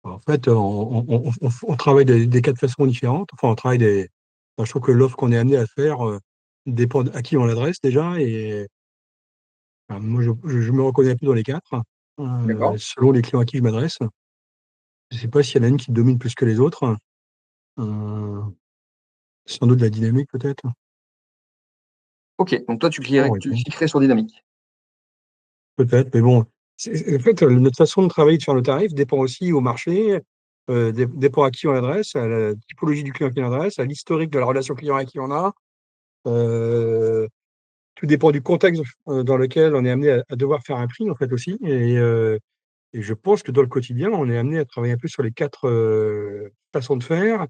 En fait, on travaille des quatre façons différentes. Enfin, je trouve que l'offre qu'on est amené à faire dépend à qui on l'adresse déjà. Et moi, je me reconnais plus dans les quatre, D'accord. selon les clients à qui je m'adresse. Je ne sais pas s'il y en a une qui domine plus que les autres. Sans doute la dynamique, peut-être. Ok, donc toi, tu Oh, cliquerais sur dynamique. peut-être, mais bon. En fait, notre façon de travailler sur le tarif dépend aussi au marché, dépend à qui on l'adresse, à la typologie du client qui l'adresse, à l'historique de la relation client à qui on a. Tout dépend du contexte dans lequel on est amené à devoir faire un prix, en fait, aussi. Et je pense que dans le quotidien, on est amené à travailler un peu sur les quatre façons de faire,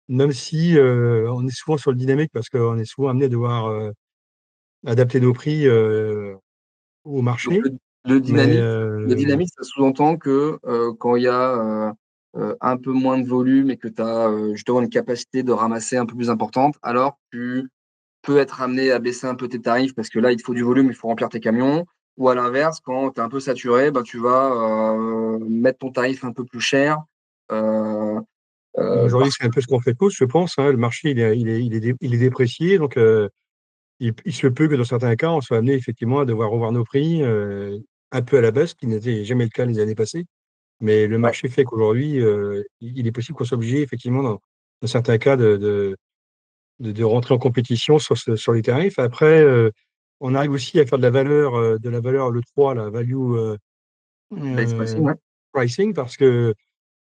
même si on est souvent sur le dynamique parce qu'on est souvent amené à devoir adapter nos prix au Donc, marché. le Mais dynamique, ça sous-entend que quand il y a un peu moins de volume et que tu as justement une capacité de ramasser un peu plus importante, alors peux être amené à baisser un peu tes tarifs parce que là, il te faut du volume, il faut remplir tes camions. Ou à l'inverse, quand tu es un peu saturé, bah, tu vas mettre ton tarif un peu plus cher. Aujourd'hui, Parce c'est un peu ce qu'on fait tous, je pense, hein. Le marché, il est déprécié, donc il se peut que dans certains cas, on soit amené effectivement à devoir revoir nos prix un peu à la baisse, ce qui n'était jamais le cas les années passées. Mais le ouais, marché fait qu'aujourd'hui, il est possible qu'on soit obligé, effectivement, dans certains cas, de rentrer en compétition sur les tarifs. Après, on arrive aussi à faire de la valeur le 3 la value base pricing, euh, ouais. pricing, parce que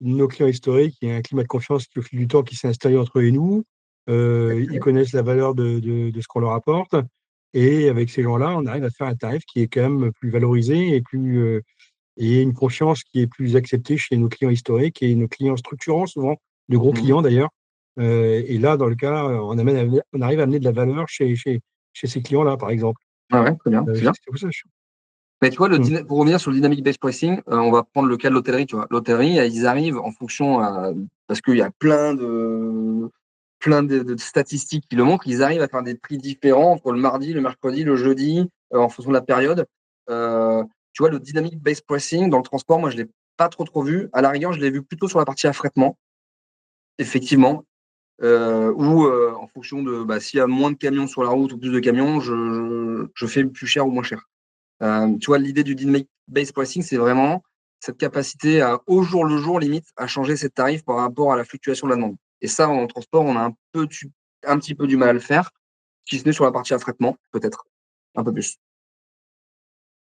nos clients historiques, il y a un climat de confiance qui, au fil du temps, qui s'est installé entre eux et nous. Ils connaissent la valeur de ce qu'on leur apporte. Et avec ces gens-là, on arrive à faire un tarif qui est quand même plus valorisé et une confiance qui est plus acceptée chez nos clients historiques et nos clients structurants, souvent, de gros Mhm. clients d'ailleurs. Et là, dans le cas, on arrive à amener de la valeur chez ces clients-là, par exemple. Ouais, ouais, très bien, c'est bien. C'est pour ça. Mais tu vois, Hmm. pour revenir sur le dynamic based pricing, on va prendre le cas de l'hôtellerie, tu vois. L'hôtellerie, ils arrivent en fonction, parce qu'il y a plein de statistiques qui le montrent, ils arrivent à faire des prix différents entre le mardi, le mercredi, le jeudi, en fonction de la période. Tu vois, le dynamic based pricing dans le transport, moi, je l'ai pas trop vu. À la rigueur, je l'ai vu plutôt sur la partie affrètement, effectivement, où en fonction de bah, s'il y a moins de camions sur la route ou plus de camions, je fais plus cher ou moins cher. Tu vois, l'idée du dynamic-based pricing, c'est vraiment cette capacité à, au jour le jour, limite, à changer ses tarifs par rapport à la fluctuation de la demande. Et ça, en transport, on a un petit peu du mal à le faire, si ce n'est sur la partie affrètement, peut-être, un peu plus.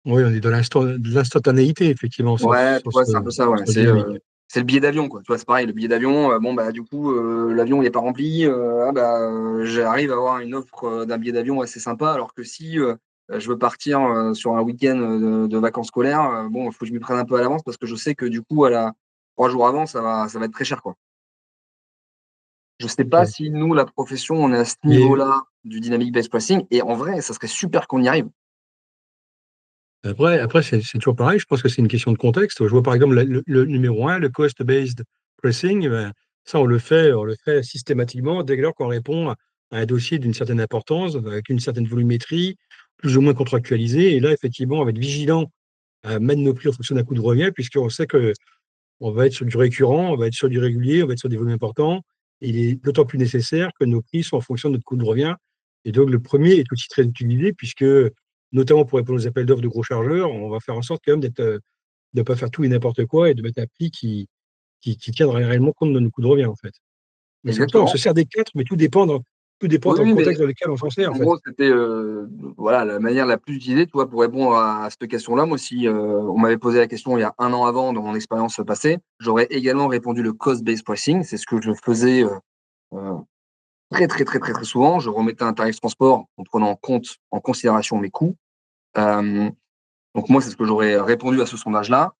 Oui, on est dans de l'instantanéité, effectivement, Ouais, tu vois, c'est un peu ça, ouais. sur le dynamique. C'est le billet d'avion, quoi. Tu vois, c'est pareil, le billet d'avion, bon, bah, du coup, l'avion, il n'est pas rempli. J'arrive à avoir une offre d'un billet d'avion assez sympa, alors que si je veux partir sur un week-end de vacances scolaires, bon, il faut que je m'y prenne un peu à l'avance parce que je sais que du coup, 3 jours avant, ça va être très cher, quoi. Je sais pas Ok. si nous, la profession, on est à ce Mais niveau-là du dynamic based pricing, et en vrai, ça serait super qu'on y arrive. après c'est toujours pareil. Je pense que c'est une question de contexte. Je vois par exemple le numéro un, le cost-based pricing. Ben, ça, on le fait systématiquement dès lors qu'on répond à un dossier d'une certaine importance, avec une certaine volumétrie, plus ou moins contractualisée. Et là, effectivement, on va être vigilant à mettre nos prix en fonction d'un coût de revient, puisqu'on sait que on va être sur du récurrent, on va être sur du régulier, on va être sur des volumes importants. Et il est d'autant plus nécessaire que nos prix soient en fonction de notre coût de revient. Et donc, le premier est aussi très utilisé, puisque, notamment pour répondre aux appels d'offres de gros chargeurs, on va faire en sorte quand même de ne pas faire tout et n'importe quoi et de mettre un prix qui tiendra réellement compte de nos coûts de revient, en fait. Mais c'est pour ça qu'on se Exactement. sert des quatre, mais tout dépend Oui, dans le oui, mais contexte dans lequel on s'en sert, en en fait. gros, c'était voilà, la manière la plus utilisée, tu vois, pour répondre à cette question-là. Moi, si on m'avait posé la question il y a un an avant, dans mon expérience passée, j'aurais également répondu le cost-based pricing. C'est ce que je faisais euh, très, très, très, très, très souvent. Je remettais un tarif transport en prenant en considération mes coûts. Euh, donc, moi, c'est ce que j'aurais répondu à ce sondage-là.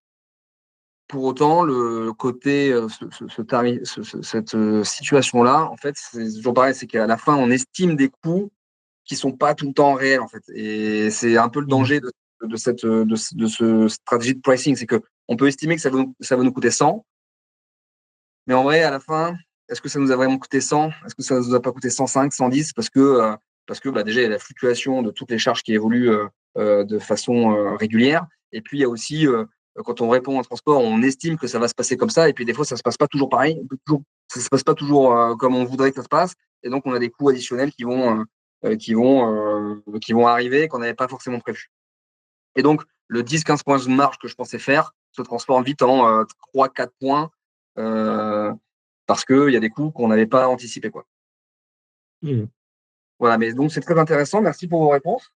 Pour autant, le côté, ce tarif, cette situation-là, en fait, c'est toujours pareil, c'est qu'à la fin, on estime des coûts qui sont pas tout le temps réels en fait. Et c'est un peu le Mhm. danger de ce stratégie de pricing, c'est que on peut estimer que ça va nous coûter 100, mais en vrai, à la fin, est-ce que ça nous a vraiment coûté 100? Est-ce que ça nous a pas coûté 105, 110? Parce que bah, déjà, il y a la fluctuation de toutes les charges qui évoluent de façon régulière. Et puis, il y a aussi, quand on répond au transport, on estime que ça va se passer comme ça. Et puis, des fois, ça se passe pas toujours pareil. Ça se passe pas toujours comme on voudrait que ça se passe. Et donc, on a des coûts additionnels qui vont arriver qu'on n'avait pas forcément prévu. Et donc, le 10-15 points de marge que je pensais faire se transforme vite en 3-4 points euh, parce qu'il y a des coûts qu'on n'avait pas anticipés, quoi. Mhm. Voilà, mais donc c'est très intéressant. Merci pour vos réponses.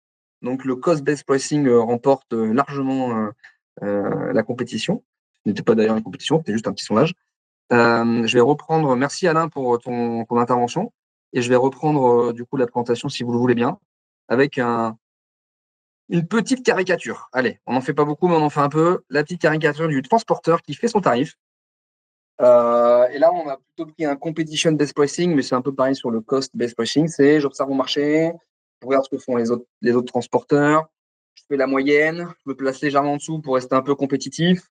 Donc, le cost-based pricing remporte largement la compétition. Ce n'était pas d'ailleurs une compétition, c'était juste un petit sondage. Je vais reprendre. Merci Alain pour ton intervention. Et je vais reprendre du coup la présentation, si vous le voulez bien, avec une petite caricature. Allez, on n'en fait pas beaucoup, mais on en fait un peu. La petite caricature du transporteur qui fait son tarif. Et là, on a plutôt pris un competition based pricing, mais c'est un peu pareil sur le cost based pricing. C'est j'observe mon marché, je regarde ce que font les autres transporteurs, je fais la moyenne, je me place légèrement en dessous pour rester un peu compétitif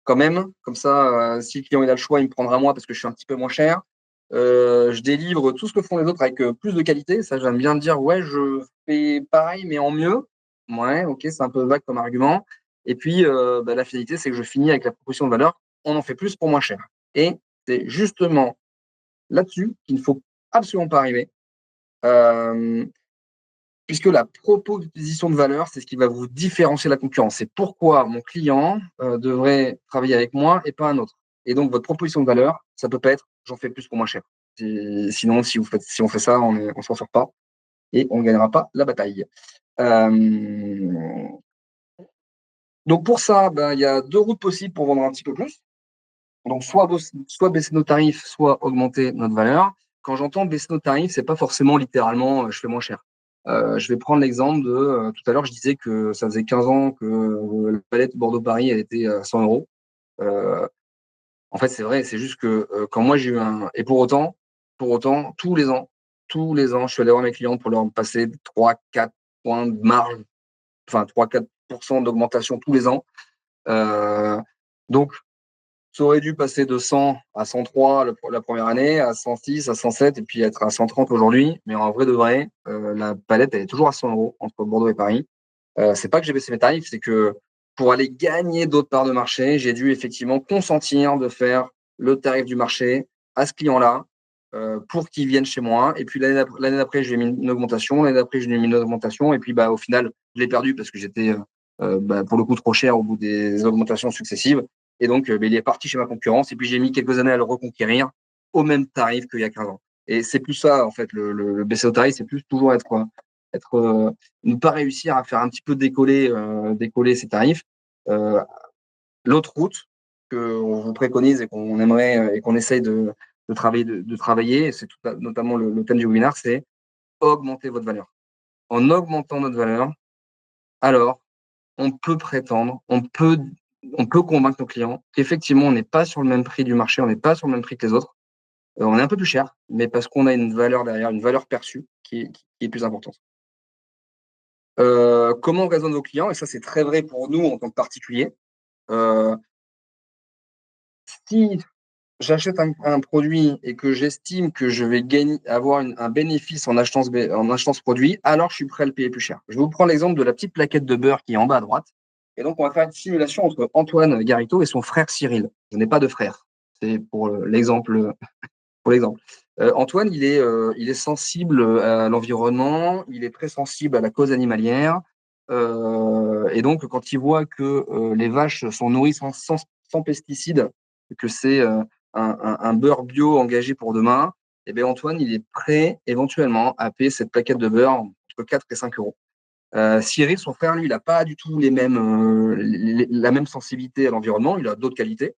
quand même. Comme ça, si le client il a le choix, il me prendra moi parce que je suis un petit peu moins cher. je délivre tout ce que font les autres avec plus de qualité. Ça, j'aime bien dire, ouais, je fais pareil, mais en mieux. Ouais, ok, c'est un peu vague comme argument. Et puis, la finalité, c'est que je finis avec la proposition de valeur. On en fait plus pour moins cher. Et c'est justement là-dessus qu'il ne faut absolument pas arriver. Puisque la proposition de valeur, c'est ce qui va vous différencier de la concurrence. C'est pourquoi mon client devrait travailler avec moi et pas un autre. Et donc, votre proposition de valeur, ça peut pas être j'en fais plus pour moins cher. Sinon, si on fait ça, on s'en sort pas et on ne gagnera pas la bataille. Donc, pour ça, il y a deux routes possibles pour vendre un petit peu plus. Donc, soit baisser nos tarifs, soit augmenter notre valeur. Quand j'entends baisser nos tarifs, c'est pas forcément littéralement je fais moins cher. Je vais prendre l'exemple de tout à l'heure, je disais que ça faisait 15 ans que la palette Bordeaux-Paris, elle était à 100 euros. Euh, En fait, c'est vrai, c'est juste que quand moi j'ai eu un. Et pour autant, tous les ans, je suis allé voir mes clients pour leur passer 3-4 points de marge, enfin 3-4% d'augmentation tous les ans. Euh, donc, ça aurait dû passer de 100 à 103 la première année, à 106, à 107, et puis être à 130 aujourd'hui. Mais en vrai de vrai, la palette, elle est toujours à 100 euros entre Bordeaux et Paris. C'est pas que j'ai baissé mes tarifs, c'est que pour aller gagner d'autres parts de marché, j'ai dû effectivement consentir de faire le tarif du marché à ce client-là pour qu'il vienne chez moi. Et puis l'année d'après, j'ai mis une augmentation. L'année d'après, j'ai mis une augmentation. Et puis au final, je l'ai perdu parce que j'étais pour le coup trop cher au bout des augmentations successives. Et donc, il est parti chez ma concurrence. Et puis, j'ai mis quelques années à le reconquérir au même tarif qu'il y a 15 ans. Et c'est plus ça, en fait, le baisser au tarif, c'est plus toujours ne pas réussir à faire un petit peu décoller ces tarifs. L'autre route qu'on vous préconise et qu'on aimerait et qu'on essaye de travailler, c'est notamment le thème du webinaire, c'est augmenter votre valeur. En augmentant notre valeur, alors on peut prétendre, on peut convaincre nos clients qu'effectivement, on n'est pas sur le même prix du marché, on n'est pas sur le même prix que les autres. On est un peu plus cher, mais parce qu'on a une valeur derrière, une valeur perçue qui est plus importante. Comment on raisonne nos clients? Et ça, c'est très vrai pour nous en tant que particuliers. Euh, Si j'achète un produit et que j'estime que je vais avoir un bénéfice en achetant ce produit, alors je suis prêt à le payer plus cher. Je vais vous prendre l'exemple de la petite plaquette de beurre qui est en bas à droite. Et donc, on va faire une simulation entre Antoine Garito et son frère Cyril. Je n'ai pas de frère. C'est pour l'exemple. Antoine, il est sensible à l'environnement, il est très sensible à la cause animalière. Et donc, quand il voit que les vaches sont nourries sans pesticides, que c'est un beurre bio engagé pour demain, eh bien, Antoine, il est prêt éventuellement à payer cette plaquette de beurre entre 4 et 5 euros. Cyril, son frère, lui, il n'a pas du tout la même sensibilité à l'environnement, il a d'autres qualités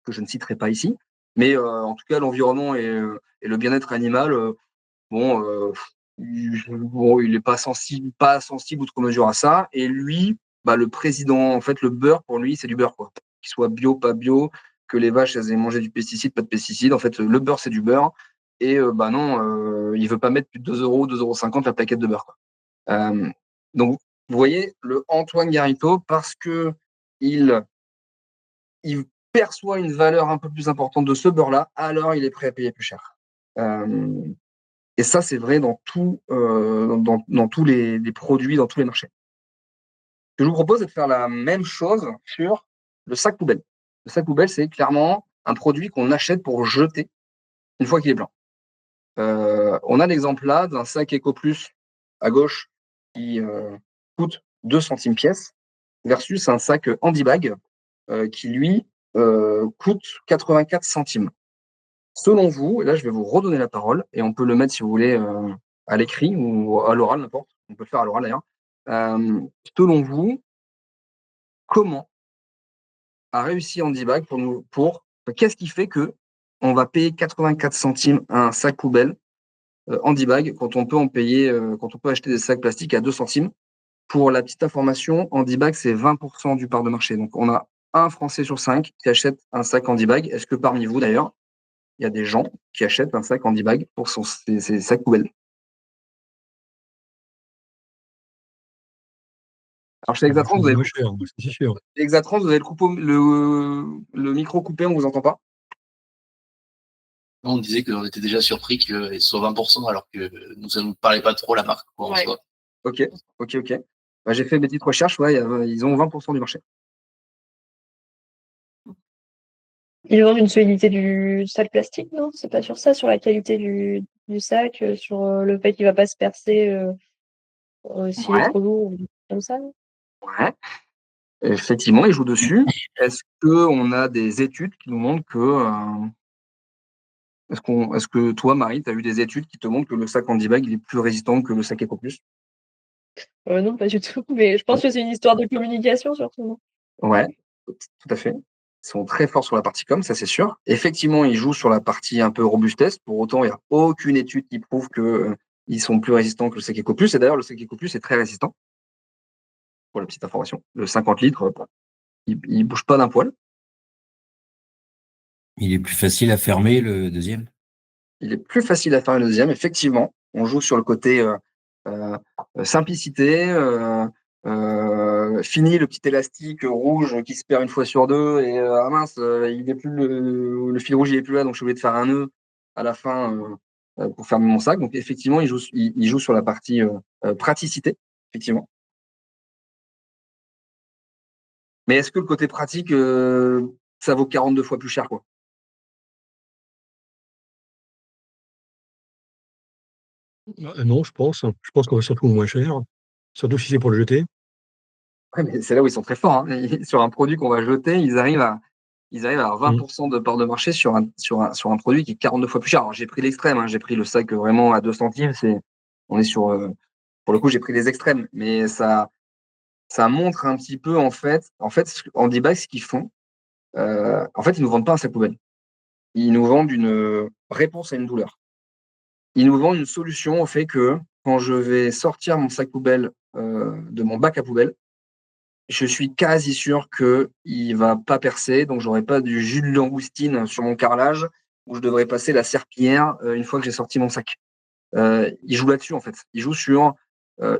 que je ne citerai pas ici. Mais en tout cas, l'environnement et le bien-être animal, il n'est pas sensible outre mesure à ça. Et lui, le président, en fait, le beurre, pour lui, c'est du beurre, quoi. Qu'il soit bio, pas bio, que les vaches, elles aient mangé du pesticide, pas de pesticide. En fait, le beurre, c'est du beurre. Et non, il ne veut pas mettre plus de 2 euros, 2,50 € la plaquette de beurre, quoi. Donc, vous voyez, le Antoine Garito, parce que il perçoit une valeur un peu plus importante de ce beurre-là, alors il est prêt à payer plus cher. Et ça, c'est vrai dans dans tous les produits, dans tous les marchés. Ce que je vous propose, c'est de faire la même chose sur le sac poubelle. Le sac poubelle, c'est clairement un produit qu'on achète pour jeter une fois qu'il est blanc. On a l'exemple là d'un sac EcoPlus à gauche qui coûte 2 centimes pièce versus un sac Handibag qui, lui, coûte 84 centimes. Selon vous, et là je vais vous redonner la parole, et on peut le mettre si vous voulez à l'écrit ou à l'oral, n'importe, on peut le faire à l'oral d'ailleurs. Selon vous, comment a réussi Handibag qu'est-ce qui fait que on va payer 84 centimes un sac poubelle Handibag quand on peut quand on peut acheter des sacs plastiques à 2 centimes? Pour la petite information, Handibag, c'est 20% du part de marché. Donc, on a un Français sur 5 qui achète un sac Handibag. Est-ce que parmi vous, d'ailleurs, il y a des gens qui achètent un sac Handibag pour ses sacs poubelles? Alors, chez Quelque Exatrans, chose de moins cher, c'est sûr. Vous avez le micro coupé, on ne vous entend pas. on disait qu'on était déjà surpris qu'il soit 20%, alors que nous, ça ne nous parlait pas trop la marque, quoi, en soi. Ok. Bah, j'ai fait mes petites recherches, ouais, ils ont 20% du marché. Ils vendent une solidité du sac plastique, non? C'est pas sur ça, sur la qualité du sac, sur le fait qu'il va pas se percer s'il est trop lourd ou comme ça, non? Ouais. Effectivement, ils jouent dessus. Est-ce qu'on a des études qui nous montrent que est-ce que toi, Marie, tu as eu des études qui te montrent que le sac Handibag il est plus résistant que le sac EcoPlus? Non, pas du tout, mais je pense que c'est une histoire de communication surtout, non? Ouais, tout à fait. Ils sont très forts sur la partie com, ça c'est sûr. Effectivement, ils jouent sur la partie un peu robustesse. Pour autant, il n'y a aucune étude qui prouve que ils sont plus résistants que le sac EcoPlus. Et d'ailleurs, le sac EcoPlus est très résistant. Pour la petite information, le 50 litres, il bouge pas d'un poil. Il est plus facile à fermer, le deuxième? Il est plus facile à faire le deuxième, effectivement. On joue sur le côté simplicité, fini le petit élastique rouge qui se perd une fois sur deux et ah mince, il est plus le fil rouge il est plus là, donc je suis obligé de faire un nœud à la fin pour fermer mon sac. Donc effectivement, il joue sur la partie praticité, effectivement. Mais est-ce que le côté pratique, ça vaut 42 fois plus cher, quoi? Non, je pense. Je pense qu'on va surtout moins cher, surtout si c'est pour le jeter. Ouais, mais c'est là où ils sont très forts, hein. Sur un produit qu'on va jeter, ils arrivent à avoir 20% de part de marché sur un produit qui est 42 fois plus cher. Alors, j'ai pris l'extrême, hein. J'ai pris le sac vraiment à 2 centimes. On est sur, pour le coup, j'ai pris les extrêmes. Mais ça montre un petit peu, en fait, Handibag, ce qu'ils font, en fait, ils nous vendent pas un sac poubelle. Ils nous vendent une réponse à une douleur. Ils nous vendent une solution au fait que quand je vais sortir mon sac poubelle de mon bac à poubelle, je suis quasi sûr qu'il va pas percer, donc j'aurai pas du jus de langoustine sur mon carrelage où je devrais passer la serpillière une fois que j'ai sorti mon sac. Il joue là-dessus en fait. Il joue sur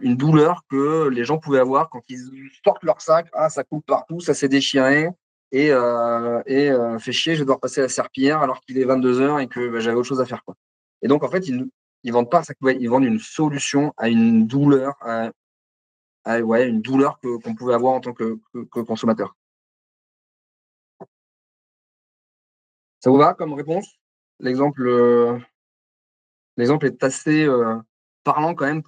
une douleur que les gens pouvaient avoir quand ils sortent leur sac. Ah, ça coupe partout, ça s'est déchiré et fait chier, je vais devoir passer la serpillière alors qu'il est 22h et que j'avais autre chose à faire, quoi. Et donc en fait, ils vendent pas un sac poubelle, ils vendent une solution à une douleur, une douleur qu'on pouvait avoir en tant que consommateur. Ça vous va comme réponse? L'exemple est assez parlant quand même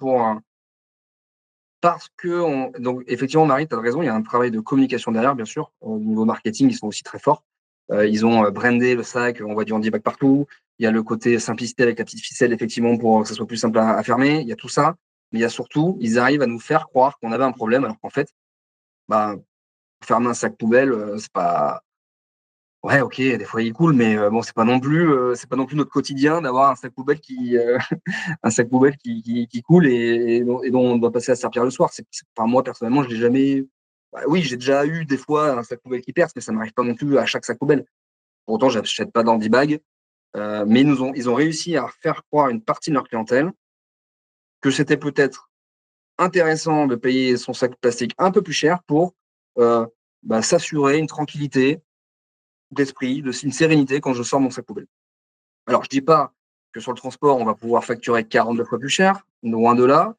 parce que donc effectivement, Marie, tu as raison, il y a un travail de communication derrière, bien sûr. Au niveau marketing, ils sont aussi très forts. Ils ont brandé le sac, on voit du Handibag partout. Il y a le côté simplicité avec la petite ficelle, effectivement, pour que ça soit plus simple à fermer. Il y a tout ça. Mais il y a surtout, ils arrivent à nous faire croire qu'on avait un problème, alors qu'en fait, bah, fermer un sac poubelle, c'est pas. Ouais, ok, des fois il coule, mais bon, c'est pas non plus notre quotidien d'avoir un sac poubelle qui un sac poubelle qui coule et dont on doit passer à serpillière le soir. Enfin, moi personnellement, je l'ai jamais. Bah, oui, j'ai déjà eu des fois un sac poubelle qui perce, mais ça m'arrive pas non plus à chaque sac poubelle. Pour autant, j'achète pas d'handibag, mais ils ont réussi à faire croire à une partie de leur clientèle que c'était peut-être intéressant de payer son sac plastique un peu plus cher pour s'assurer une tranquillité d'esprit, une sérénité quand je sors mon sac poubelle. Alors, je dis pas que sur le transport, on va pouvoir facturer 42 fois plus cher, loin de là,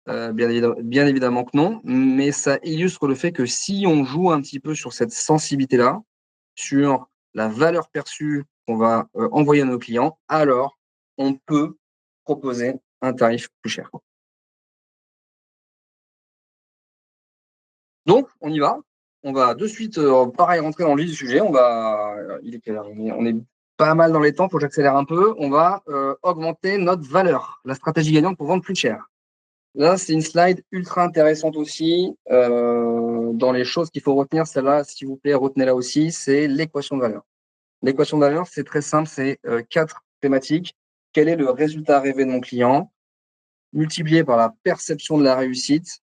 bien évidemment que non, mais ça illustre le fait que si on joue un petit peu sur cette sensibilité-là, sur la valeur perçue qu'on va envoyer à nos clients, alors on peut proposer un tarif plus cher. Donc, on y va. On va de suite, pareil, rentrer dans le vif du sujet. Il est quelle heure? On est pas mal dans les temps, il faut que j'accélère un peu. On va augmenter notre valeur, la stratégie gagnante pour vendre plus cher. Là, c'est une slide ultra intéressante aussi. Dans les choses qu'il faut retenir, celle-là, s'il vous plaît, retenez-la aussi, c'est l'équation de valeur. L'équation de valeur, c'est très simple, c'est 4 thématiques. Quel est le résultat rêvé de mon client, multiplié par la perception de la réussite,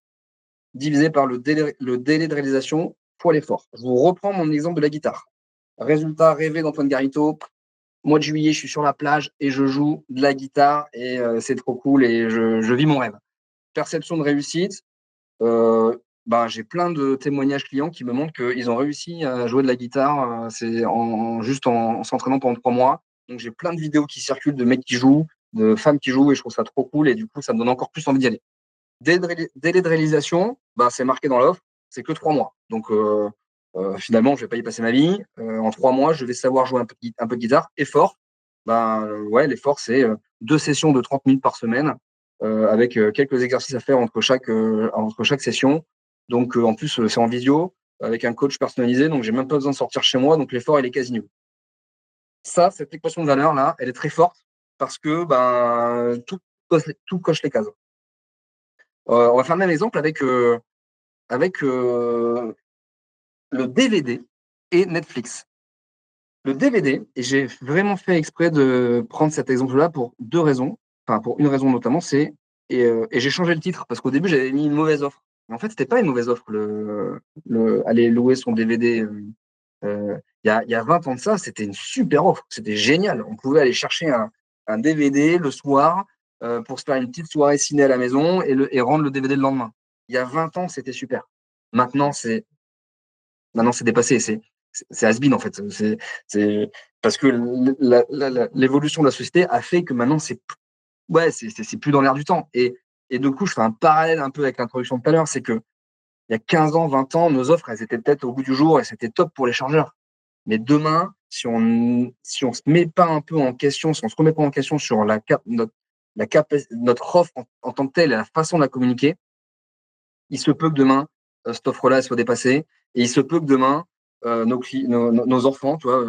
divisé par le délai de réalisation fois l'effort. Je vous reprends mon exemple de la guitare. Résultat rêvé d'Antoine Garito. Mois de juillet, je suis sur la plage et je joue de la guitare et c'est trop cool et je vis mon rêve. Perception de réussite. J'ai plein de témoignages clients qui me montrent qu'ils ont réussi à jouer de la guitare juste en s'entraînant pendant 3 mois. Donc, j'ai plein de vidéos qui circulent de mecs qui jouent, de femmes qui jouent, et je trouve ça trop cool. Et du coup, ça me donne encore plus envie d'y aller. Délai de réalisation, c'est marqué dans l'offre, c'est que 3 mois. Donc, finalement, je vais pas y passer ma vie. En 3 mois, je vais savoir jouer un peu de guitare. Effort, l'effort, c'est 2 sessions de 30 minutes par semaine, avec quelques exercices à faire entre chaque session. Donc, en plus, c'est en visio, avec un coach personnalisé. Donc, j'ai même pas besoin de sortir chez moi. Donc, l'effort, il est quasi nul. Ça, cette équation de valeur là, elle est très forte parce que tout coche les cases. On va faire le même exemple avec le DVD et Netflix. Le DVD, et j'ai vraiment fait exprès de prendre cet exemple-là pour 2 raisons. Enfin, pour une raison notamment, et j'ai changé le titre parce qu'au début, j'avais mis une mauvaise offre. Mais en fait, c'était pas une mauvaise offre, aller louer son DVD. Il y a 20 ans de ça, c'était une super offre. C'était génial. On pouvait aller chercher un DVD le soir pour se faire une petite soirée ciné à la maison et rendre le DVD le lendemain. Il y a 20 ans, c'était super. Maintenant, c'est dépassé. C'est has-been, en fait. C'est parce que l'évolution de la société a fait que maintenant, c'est plus dans l'air du temps. Et du coup, je fais un parallèle un peu avec l'introduction de tout à l'heure, c'est que il y a 15 ans, 20 ans, nos offres, elles étaient peut-être au bout du jour et c'était top pour les chargeurs. Mais demain, si on se met pas un peu en question, si on se remet pas en question sur notre offre en tant que telle et la façon de la communiquer, il se peut que demain, cette offre-là soit dépassée, et il se peut que demain, nos enfants, tu vois,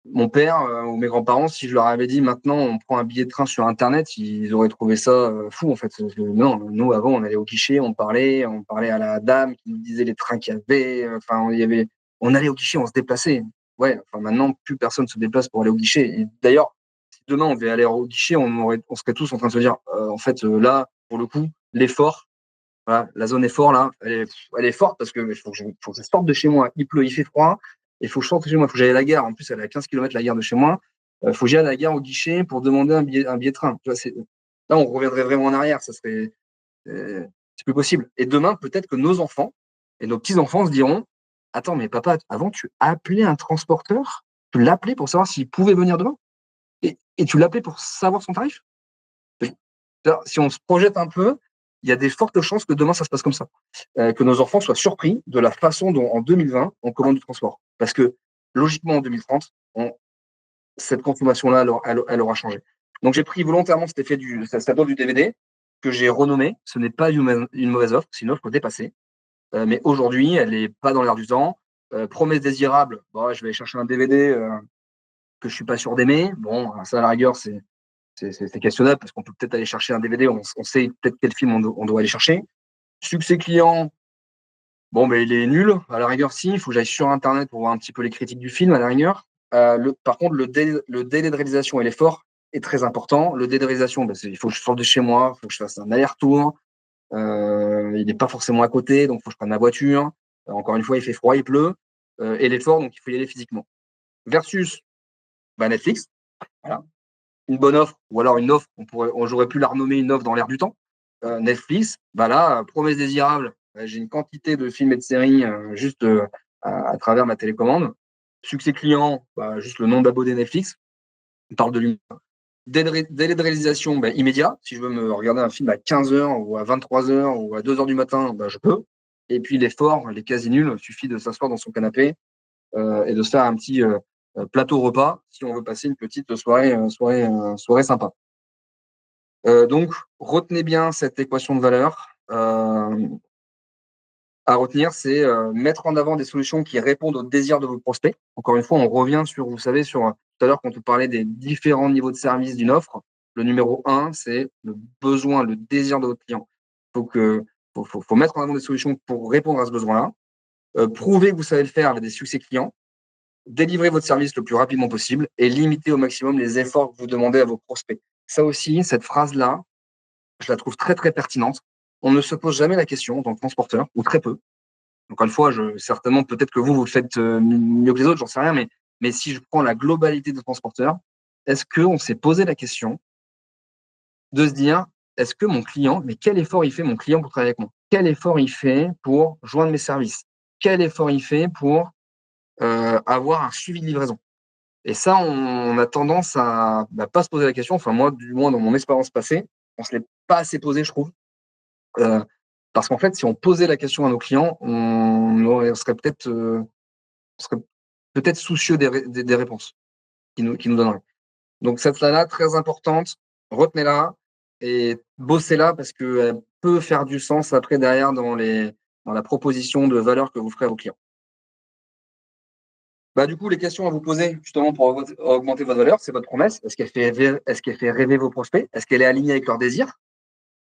mon père ou mes grands-parents, si je leur avais dit maintenant on prend un billet de train sur Internet, ils auraient trouvé ça fou en fait. Non, nous avant on allait au guichet, on parlait à la dame qui nous disait les trains qu'il y avait. On allait au guichet, on se déplaçait. Ouais, enfin maintenant plus personne se déplace pour aller au guichet. Et d'ailleurs, si demain on devait aller au guichet, on serait tous en train de se dire en fait là pour le coup l'effort. Voilà, la zone effort là, elle est forte parce que faut que je sorte de chez moi. Il pleut, il fait froid. Il faut que je sorte de chez moi. Il faut que j'aille à la gare. En plus, elle est à 15 km la gare de chez moi. Il faut que j'aille à la gare au guichet pour demander un billet de train. Tu vois, là, on reviendrait vraiment en arrière. Ça serait, c'est plus possible. Et demain, peut-être que nos enfants et nos petits-enfants se diront attends, mais papa, avant, tu appelais un transporteur, tu l'appelais pour savoir s'il pouvait venir demain et tu l'appelais pour savoir son tarif. Si on se projette un peu, il y a des fortes chances que demain, ça se passe comme ça. Que nos enfants soient surpris de la façon dont, en 2020, on commande du transport. Parce que, logiquement, en 2030, cette consommation-là, elle aura changé. Donc, j'ai pris volontairement cet effet cette offre du DVD que j'ai renommé. Ce n'est pas une mauvaise offre, c'est une offre dépassée. Mais aujourd'hui, elle n'est pas dans l'air du temps. Promesse désirable, je vais aller chercher un DVD que je suis pas sûr d'aimer. Bon, ça, à la rigueur, c'est questionnable parce qu'on peut peut-être aller chercher un DVD, on sait peut-être quel film on doit aller chercher. Succès client, il est nul. À la rigueur, si, il faut que j'aille sur Internet pour voir un petit peu les critiques du film, à la rigueur. Par contre, le délai de réalisation et l'effort est très important. Le délai de réalisation, il faut que je sorte de chez moi, il faut que je fasse un aller-retour. Il n'est pas forcément à côté, donc il faut que je prenne ma voiture. Encore une fois, il fait froid, il pleut. Et l'effort, donc il faut y aller physiquement. Versus Netflix, voilà. Une bonne offre, ou alors une offre, j'aurais pu la renommer une offre dans l'air du temps. Netflix, là, promesse désirable, j'ai une quantité de films et de séries juste à travers ma télécommande. Succès client, juste le nombre d'abonnés Netflix. On parle de l'humain. Délai de réalisation immédiat. Si je veux me regarder un film à 15h ou à 23h ou à 2h du matin, je peux. Et puis l'effort, les quasi nuls, il suffit de s'asseoir dans son canapé et de se faire un petit plateau repas si on veut passer une petite soirée sympa. Donc, retenez bien cette équation de valeur. À retenir, c'est mettre en avant des solutions qui répondent aux désirs de vos prospects. Encore une fois, on revient sur tout à l'heure, quand on parlait des différents niveaux de service d'une offre, le numéro 1, c'est le besoin, le désir de votre client. Faut mettre en avant des solutions pour répondre à ce besoin-là. Prouver que vous savez le faire avec des succès clients. Délivrer votre service le plus rapidement possible et limiter au maximum les efforts que vous demandez à vos prospects. Ça aussi, cette phrase-là, je la trouve très, très pertinente. On ne se pose jamais la question en tant que transporteur, ou très peu. Encore une fois, certainement, peut-être que vous le faites mieux que les autres, j'en sais rien, mais si je prends la globalité des transporteurs, est-ce qu'on s'est posé la question de se dire, est-ce que mon client, mais quel effort il fait mon client pour travailler avec moi? Quel effort il fait pour joindre mes services? Quel effort il fait pour avoir un suivi de livraison? Et ça, on a tendance à pas se poser la question. Enfin, moi, du moins, dans mon expérience passée, on se l'est pas assez posé, je trouve. Parce qu'en fait, si on posait la question à nos clients, on serait peut-être soucieux des réponses qu'ils nous donneraient. Donc, cette là très importante, retenez-la et bossez-la parce qu'elle peut faire du sens après, derrière, dans la proposition de valeur que vous ferez à vos clients. Du coup, les questions à vous poser justement pour augmenter votre valeur, c'est votre promesse. Est-ce qu'elle fait rêver vos prospects? Est-ce qu'elle est alignée avec leurs désirs?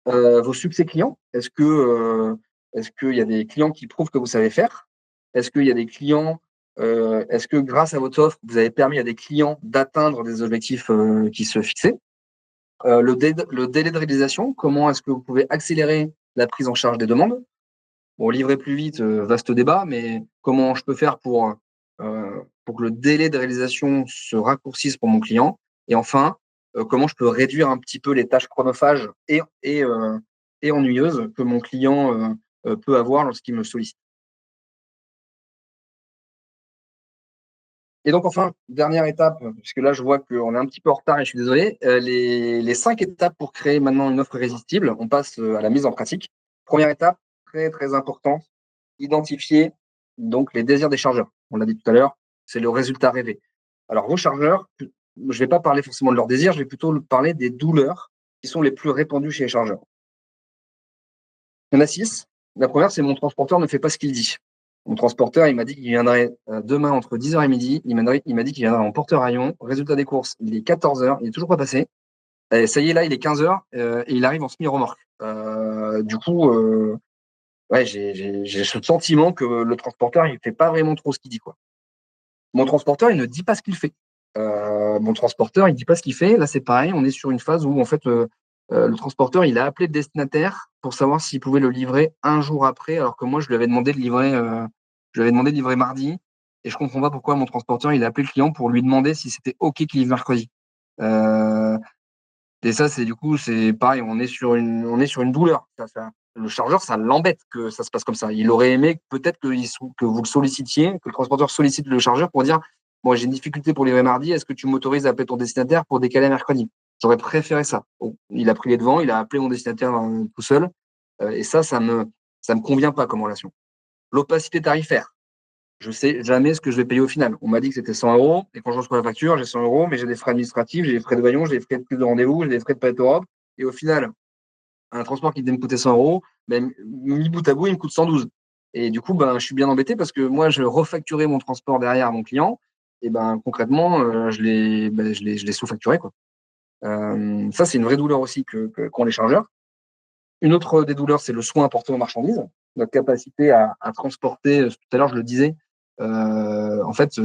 Vos succès clients, est-ce qu'il y a des clients qui prouvent que vous savez faire? Est-ce qu'il y a des clients, est-ce que grâce à votre offre, vous avez permis à des clients d'atteindre des objectifs qui se fixaient? Le délai de réalisation, comment est-ce que vous pouvez accélérer la prise en charge des demandes? Bon, livrer plus vite, vaste débat, mais comment je peux faire pour que le délai de réalisation se raccourcisse pour mon client? Et enfin, comment je peux réduire un petit peu les tâches chronophages et ennuyeuses que mon client peut avoir lorsqu'il me sollicite? Et donc enfin, dernière étape, puisque là je vois qu'on est un petit peu en retard et je suis désolé, les 5 étapes pour créer maintenant une offre irrésistible, on passe à la mise en pratique. Première étape, très très importante, identifier donc les désirs des chargeurs. On l'a dit tout à l'heure, c'est le résultat rêvé. Alors vos chargeurs, je ne vais pas parler forcément de leurs désirs, je vais plutôt parler des douleurs qui sont les plus répandues chez les chargeurs. Il y en a 6. La première, c'est mon transporteur ne fait pas ce qu'il dit. Mon transporteur, il m'a dit qu'il viendrait demain entre 10h et midi. Il m'a dit qu'il viendrait en porte-rayon. Résultat des courses, il est 14h, il n'est toujours pas passé. Et ça y est, là, il est 15h et il arrive en semi-remorque. Du coup, ouais, j'ai ce sentiment que le transporteur, il ne fait pas vraiment trop ce qu'il dit, quoi. Mon transporteur, il ne dit pas ce qu'il fait. Mon transporteur, il ne dit pas ce qu'il fait. Là, c'est pareil, on est sur une phase où, en fait, le transporteur, il a appelé le destinataire pour savoir s'il pouvait le livrer un jour après, alors que moi, je lui avais demandé de livrer mardi. Et je comprends pas pourquoi mon transporteur, il a appelé le client pour lui demander si c'était OK qu'il livre mercredi. Et ça, c'est pareil, on est sur une douleur. Le chargeur, ça l'embête que ça se passe comme ça. Il aurait aimé peut-être que vous le sollicitiez, que le transporteur sollicite le chargeur pour dire, bon, j'ai une difficulté pour livrer mardi, est-ce que tu m'autorises à appeler ton destinataire pour décaler mercredi? J'aurais préféré ça. Bon, il a pris les devants, il a appelé mon destinataire tout seul. Et ça me convient pas comme relation. L'opacité tarifaire. Je sais jamais ce que je vais payer au final. On m'a dit que c'était 100 €, et quand je reçois la facture, j'ai 100 €, mais j'ai des frais administratifs, j'ai des frais de voyant, j'ai des frais de prise de rendez-vous, j'ai des frais de palette Europe. Et au final, un transport qui devait me coûter 100 €, mis bout à bout, il me coûte 112. Et du coup, je suis bien embêté parce que moi, je refacturais mon transport derrière à mon client. Et concrètement, je l'ai sous-facturé, quoi. Ça, c'est une vraie douleur aussi qu'ont les chargeurs. Une autre des douleurs, c'est le soin apporté aux marchandises, notre capacité à transporter. Tout à l'heure, je le disais, en fait, pour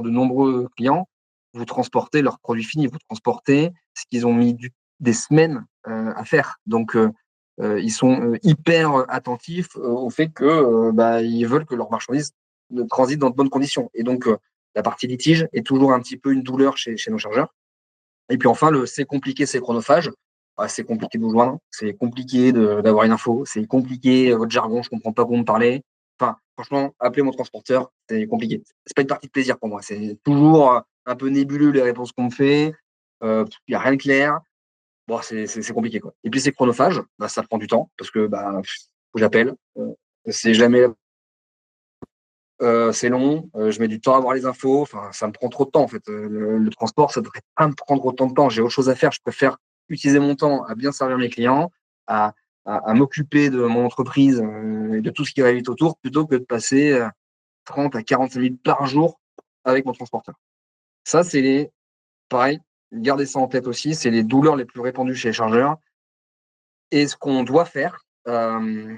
de nombreux clients, vous transportez leurs produits finis, vous transportez ce qu'ils ont mis des semaines à faire. Donc, ils sont hyper attentifs au fait que ils veulent que leurs marchandises transitent dans de bonnes conditions. Et donc, la partie litige est toujours un petit peu une douleur chez nos chargeurs. Et puis enfin, c'est compliqué, c'est chronophage. C'est compliqué de vous joindre, c'est compliqué d'avoir une info, c'est compliqué, votre jargon, je comprends pas quoi vous me parlez. Enfin, franchement, appeler mon transporteur, c'est compliqué. C'est pas une partie de plaisir pour moi. C'est toujours un peu nébuleux les réponses qu'on me fait. Il n'y a rien de clair. Bon, c'est compliqué, quoi. Et puis c'est chronophage, ça prend du temps parce que faut que j'appelle. C'est jamais c'est long, je mets du temps à avoir les infos, enfin, ça me prend trop de temps en fait. Le transport, ça devrait pas me prendre autant de temps. J'ai autre chose à faire. Je préfère utiliser mon temps à bien servir mes clients, à m'occuper de mon entreprise et de tout ce qui gravite autour, plutôt que de passer 30 à 45 minutes par jour avec mon transporteur. Ça, pareil, gardez ça en tête aussi, c'est les douleurs les plus répandues chez les chargeurs. Et ce qu'on doit faire, on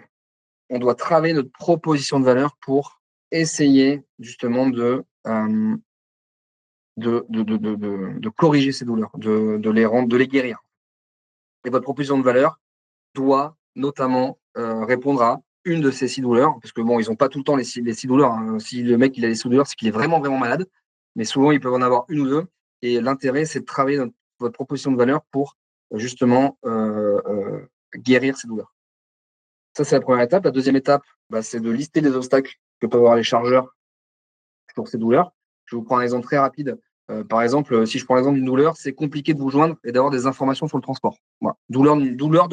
doit travailler notre proposition de valeur pour essayer justement de corriger ces douleurs, de les guérir. Et votre proposition de valeur doit notamment répondre à une de ces 6 douleurs, parce que bon, ils n'ont pas tout le temps les 6 douleurs. Hein. Si le mec il a les 6 douleurs, c'est qu'il est vraiment vraiment malade, mais souvent ils peuvent en avoir une ou deux. Et l'intérêt, c'est de travailler votre proposition de valeur pour justement guérir ces douleurs. Ça, c'est la première étape. La deuxième étape, c'est de lister les obstacles que peuvent avoir les chargeurs pour ces douleurs. Je vous prends un exemple très rapide. Par exemple, si je prends l'exemple d'une douleur, c'est compliqué de vous joindre et d'avoir des informations sur le transport. Voilà. Douleur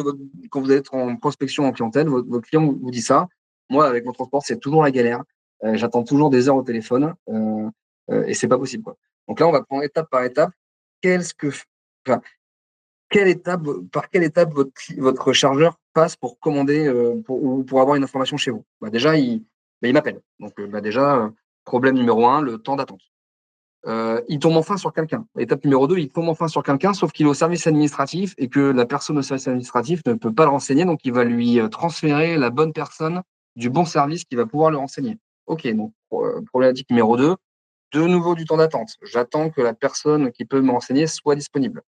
quand vous êtes en prospection en clientèle, votre client vous dit ça. Moi, avec mon transport, c'est toujours la galère. J'attends toujours des heures au téléphone et c'est pas possible, quoi. Donc là, on va prendre étape par étape. Enfin, par quelle étape votre chargeur passe pour commander ou pour avoir une information chez vous? Déjà, il m'appelle. Donc déjà, problème numéro 1, le temps d'attente. Il tombe enfin sur quelqu'un. Étape numéro 2, il tombe enfin sur quelqu'un, sauf qu'il est au service administratif et que la personne au service administratif ne peut pas le renseigner, donc il va lui transférer la bonne personne du bon service qui va pouvoir le renseigner. Ok, donc problématique numéro 2, de nouveau du temps d'attente. J'attends que la personne qui peut me renseigner soit disponible.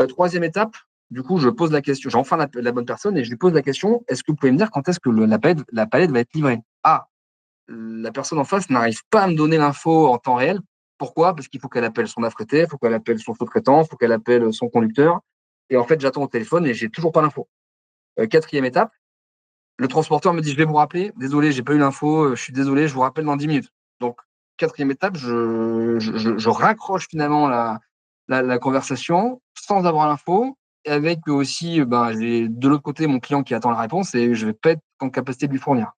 Troisième étape, du coup, je pose la question, j'ai enfin la bonne personne et je lui pose la question, est-ce que vous pouvez me dire quand est-ce que la palette va être livrée? Ah, la personne en face n'arrive pas à me donner l'info en temps réel. Pourquoi? Parce qu'il faut qu'elle appelle son affrété, il faut qu'elle appelle son sous-traitant, il faut qu'elle appelle son conducteur. Et en fait, j'attends au téléphone et j'ai toujours pas l'info. Quatrième étape, le transporteur me dit, je vais vous rappeler. Désolé, j'ai pas eu l'info. Je suis désolé, je vous rappelle dans 10 minutes. Donc, quatrième étape, je raccroche finalement la conversation sans avoir l'info. Et avec aussi, j'ai de l'autre côté mon client qui attend la réponse et je vais pas être en capacité de lui fournir.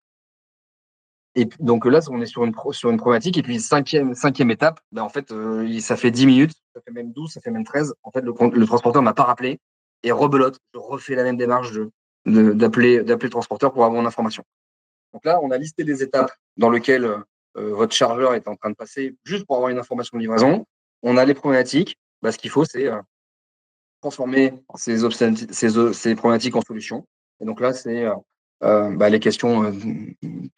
Et donc là, on est sur une problématique. Et puis, cinquième étape, en fait, ça fait 10 minutes, ça fait même 12, ça fait même 13. En fait, le transporteur m'a pas rappelé et rebelote. Je refais la même démarche d'appeler le transporteur pour avoir une information. Donc là, on a listé les étapes dans lesquelles votre chargeur est en train de passer juste pour avoir une information de livraison. On a les problématiques. Ce qu'il faut, c'est transformer ces problématiques en solutions. Et donc là, c'est les questions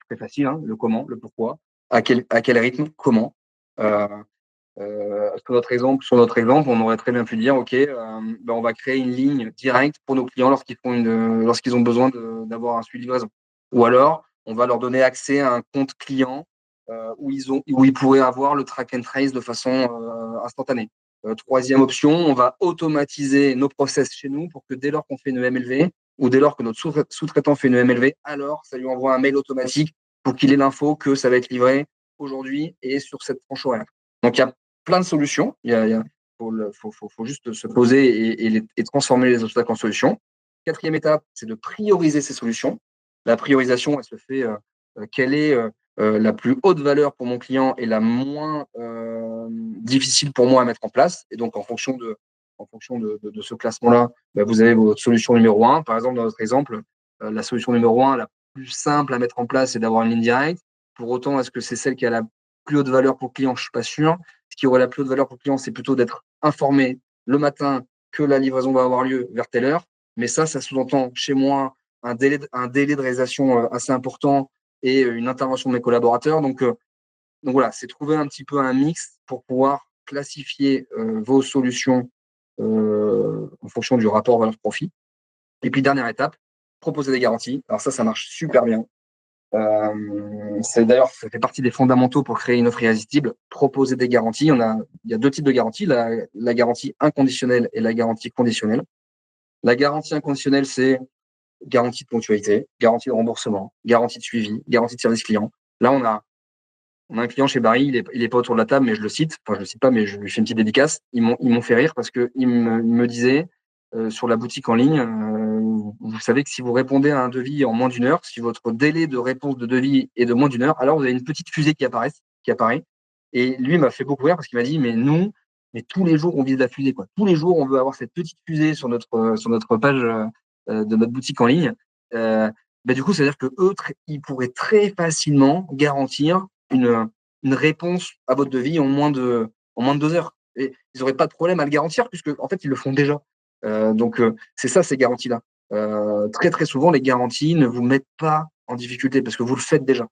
très faciles, hein, le comment, le pourquoi, à quel rythme, comment. Sur notre exemple, on aurait très bien pu dire, OK, on va créer une ligne directe pour nos clients lorsqu'ils ont besoin d'avoir un suivi de livraison. Ou alors, on va leur donner accès à un compte client où ils pourraient avoir le track and trace de façon instantanée. Troisième option, on va automatiser nos process chez nous pour que dès lors qu'on fait une MLV ou dès lors que notre sous-traitant fait une MLV, alors ça lui envoie un mail automatique pour qu'il ait l'info que ça va être livré aujourd'hui et sur cette tranche horaire. Donc, il y a plein de solutions. Il faut juste se poser et transformer les obstacles en solutions. Quatrième étape, c'est de prioriser ces solutions. La priorisation, elle se fait quelle est la plus haute valeur pour mon client et la moins difficile pour moi à mettre en place. Et donc, en fonction de ce classement-là, vous avez votre solution numéro 1. Par exemple, dans notre exemple, la solution numéro 1, la plus simple à mettre en place, c'est d'avoir une ligne directe. Pour autant, est-ce que c'est celle qui a la plus haute valeur pour le client? Je ne suis pas sûr. Ce qui aurait la plus haute valeur pour le client, c'est plutôt d'être informé le matin que la livraison va avoir lieu vers telle heure. Mais ça sous-entend chez moi un délai de réalisation assez important et une intervention de mes collaborateurs. Donc voilà, c'est trouver un petit peu un mix pour pouvoir classifier vos solutions en fonction du rapport valeur-profit. Et puis, dernière étape, proposer des garanties. Alors ça marche super bien. D'ailleurs, ça fait partie des fondamentaux pour créer une offre irrésistible. Proposer des garanties. Il y a deux types de garanties, la garantie inconditionnelle et la garantie conditionnelle. La garantie inconditionnelle, c'est garantie de ponctualité, garantie de remboursement, garantie de suivi, garantie de service client. Là, on a un client chez Barry, il est pas autour de la table, mais je le cite. Enfin, je le cite pas, mais je lui fais une petite dédicace. Ils m'ont fait rire parce que ils me disaient sur la boutique en ligne, vous savez que si vous répondez à un devis en moins d'une heure, si votre délai de réponse de devis est de moins d'une heure, alors vous avez une petite fusée qui apparaît. Et lui m'a fait beaucoup rire parce qu'il m'a dit, mais tous les jours on vise la fusée, quoi. Tous les jours on veut avoir cette petite fusée sur notre page de notre boutique en ligne. Du coup, c'est-à-dire que eux, ils pourraient très facilement garantir une réponse à votre devis en moins de 2 heures. Et ils n'auraient pas de problème à le garantir puisque en fait ils le font déjà. Donc c'est ça, ces garanties-là. Très très souvent, les garanties ne vous mettent pas en difficulté parce que vous le faites déjà.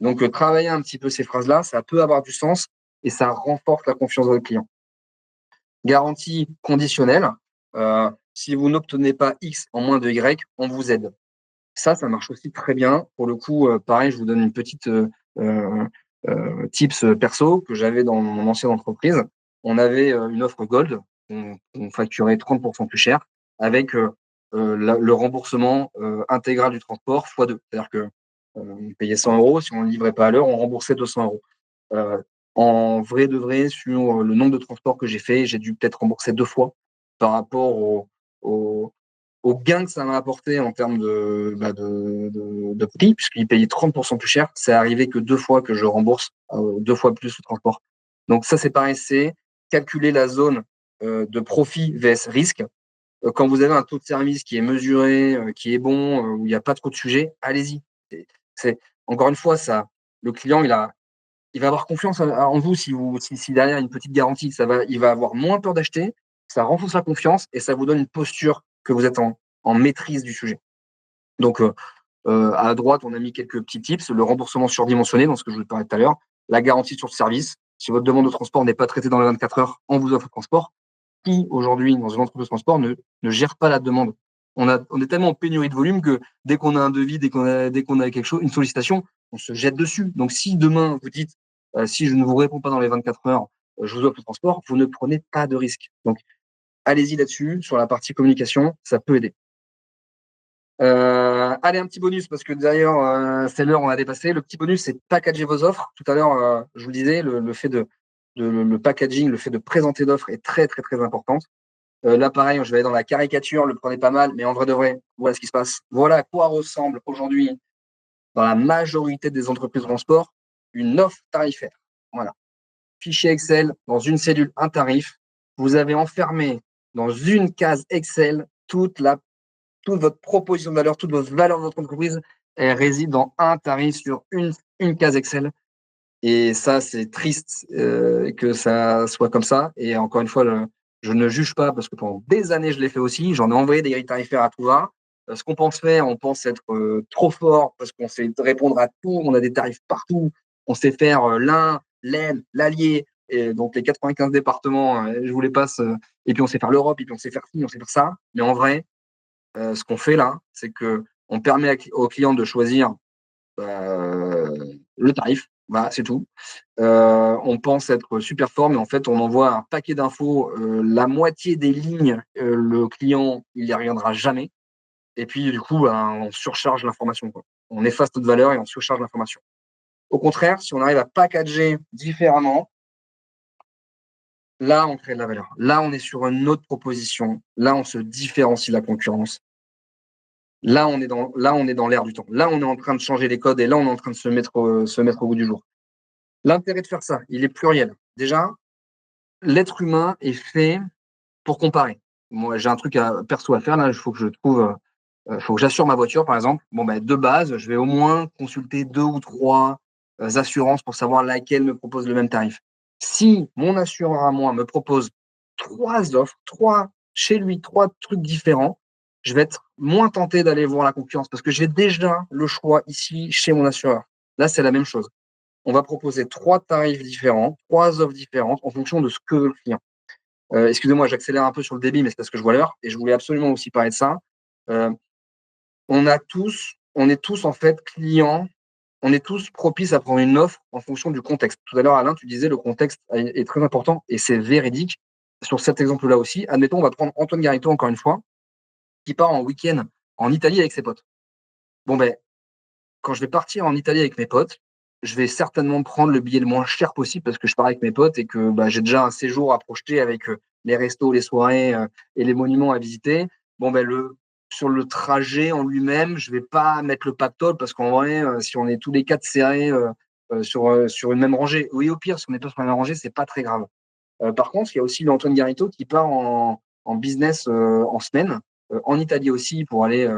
Donc travailler un petit peu ces phrases-là, ça peut avoir du sens et ça renforce la confiance de votre client. Garantie conditionnelle. Si vous n'obtenez pas X en moins de Y, on vous aide. Ça marche aussi très bien. Pour le coup, pareil, je vous donne une petite tips perso que j'avais dans mon ancienne entreprise. On avait une offre Gold, on facturait 30% plus cher, avec le remboursement intégral du transport x2. C'est-à-dire que on payait 100 €, si on ne livrait pas à l'heure, on remboursait 200 €. En vrai de vrai, sur le nombre de transports que j'ai fait, j'ai dû peut-être rembourser 2 fois par rapport au gain que ça m'a apporté en termes de prix, puisqu'il payait 30% plus cher. C'est arrivé que 2 fois que je rembourse 2 fois plus le transport. Donc ça, c'est pareil, c'est calculer la zone de profit vs risque. Quand vous avez un taux de service qui est mesuré, qui est bon, où il n'y a pas trop de sujets, allez-y. C'est encore une fois, ça, le client, il va avoir confiance en vous si derrière une petite garantie, il va avoir moins peur d'acheter, ça renforce la confiance et ça vous donne une posture que vous êtes en maîtrise du sujet. Donc, à droite, on a mis quelques petits tips, le remboursement surdimensionné, dans ce que je vous parlais tout à l'heure, la garantie sur le service. Si votre demande de transport n'est pas traitée dans les 24 heures, on vous offre le transport. Qui, aujourd'hui, dans une entreprise de transport, ne gère pas la demande? On est tellement en pénurie de volume que dès qu'on a un devis, dès qu'on a quelque chose, une sollicitation, on se jette dessus. Donc, si demain, vous dites, si je ne vous réponds pas dans les 24 heures, je vous offre le transport, vous ne prenez pas de risque. Donc, allez-y là-dessus, sur la partie communication, ça peut aider. Allez, un petit bonus, parce que d'ailleurs, c'est l'heure, on a dépassé. Le petit bonus, c'est packager vos offres. Tout à l'heure, je vous disais, le fait le packaging, le fait de présenter l'offre est très, très, très important. Là, pareil, je vais aller dans la caricature, le prenez pas mal, mais en vrai de vrai, voilà ce qui se passe. Voilà à quoi ressemble aujourd'hui, dans la majorité des entreprises de transport, une offre tarifaire. Voilà. Fichier Excel, dans une cellule, un tarif. Vous avez enfermé dans une case Excel toute votre proposition de valeur, toute votre valeur de votre entreprise, elle réside dans un tarif sur une case Excel. Et ça, c'est triste que ça soit comme ça. Et encore une fois, je ne juge pas parce que pendant des années, je l'ai fait aussi. J'en ai envoyé des grilles tarifaires à tout va. Ce qu'on pense faire, on pense être trop fort parce qu'on sait répondre à tout. On a des tarifs partout. On sait faire l'Ain, l'Aisne, l'Allier, et donc les 95 départements. Je vous les passe. Et puis on sait faire l'Europe, et puis on sait faire ci, on sait faire ça. Mais en vrai, ce qu'on fait là, c'est que on permet aux clients de choisir le tarif. Voilà, c'est tout. On pense être super fort, mais en fait, on envoie un paquet d'infos. La moitié des lignes, le client, il n'y reviendra jamais. Et puis, du coup, on surcharge l'information, quoi. On efface toute valeur et on surcharge l'information. Au contraire, si on arrive à packager différemment, là, on crée de la valeur. Là, on est sur une autre proposition. Là, on se différencie de la concurrence. Là, on est dans l'air du temps. Là, on est en train de changer les codes et là, on est en train de se mettre au goût du jour. L'intérêt de faire ça, il est pluriel. Déjà, l'être humain est fait pour comparer. Moi, j'ai un truc perso à faire là. Il faut que je trouve, faut que j'assure ma voiture, par exemple. Bon, ben, de base, je vais au moins consulter 2 ou 3 assurances pour savoir laquelle me propose le même tarif. Si mon assureur à moi me propose 3 offres, 3 chez lui, 3 trucs différents, je vais être moins tenté d'aller voir la concurrence parce que j'ai déjà le choix ici chez mon assureur. Là, c'est la même chose. On va proposer 3 tarifs différents, 3 offres différentes en fonction de ce que veut le client. Excusez-moi, j'accélère un peu sur le débit, mais c'est parce que je vois l'heure et je voulais absolument aussi parler de ça. On est tous en fait clients, on est tous propices à prendre une offre en fonction du contexte. Tout à l'heure, Alain, tu disais le contexte est très important et c'est véridique. Sur cet exemple-là aussi, admettons, on va prendre Antoine Garito encore une fois, qui part en week-end en Italie avec ses potes. Bon, ben, quand je vais partir en Italie avec mes potes, je vais certainement prendre le billet le moins cher possible parce que je pars avec mes potes et que j'ai déjà un séjour à projeter avec les restos, les soirées et les monuments à visiter. Bon, ben, sur le trajet en lui-même, je vais pas mettre le pactole parce qu'en vrai, si on est tous les 4 serrés sur une même rangée, oui, au pire, si on n'est pas sur la même rangée, c'est pas très grave. Par contre, il y a aussi l'Antoine Garito qui part en business en semaine, en Italie aussi, pour aller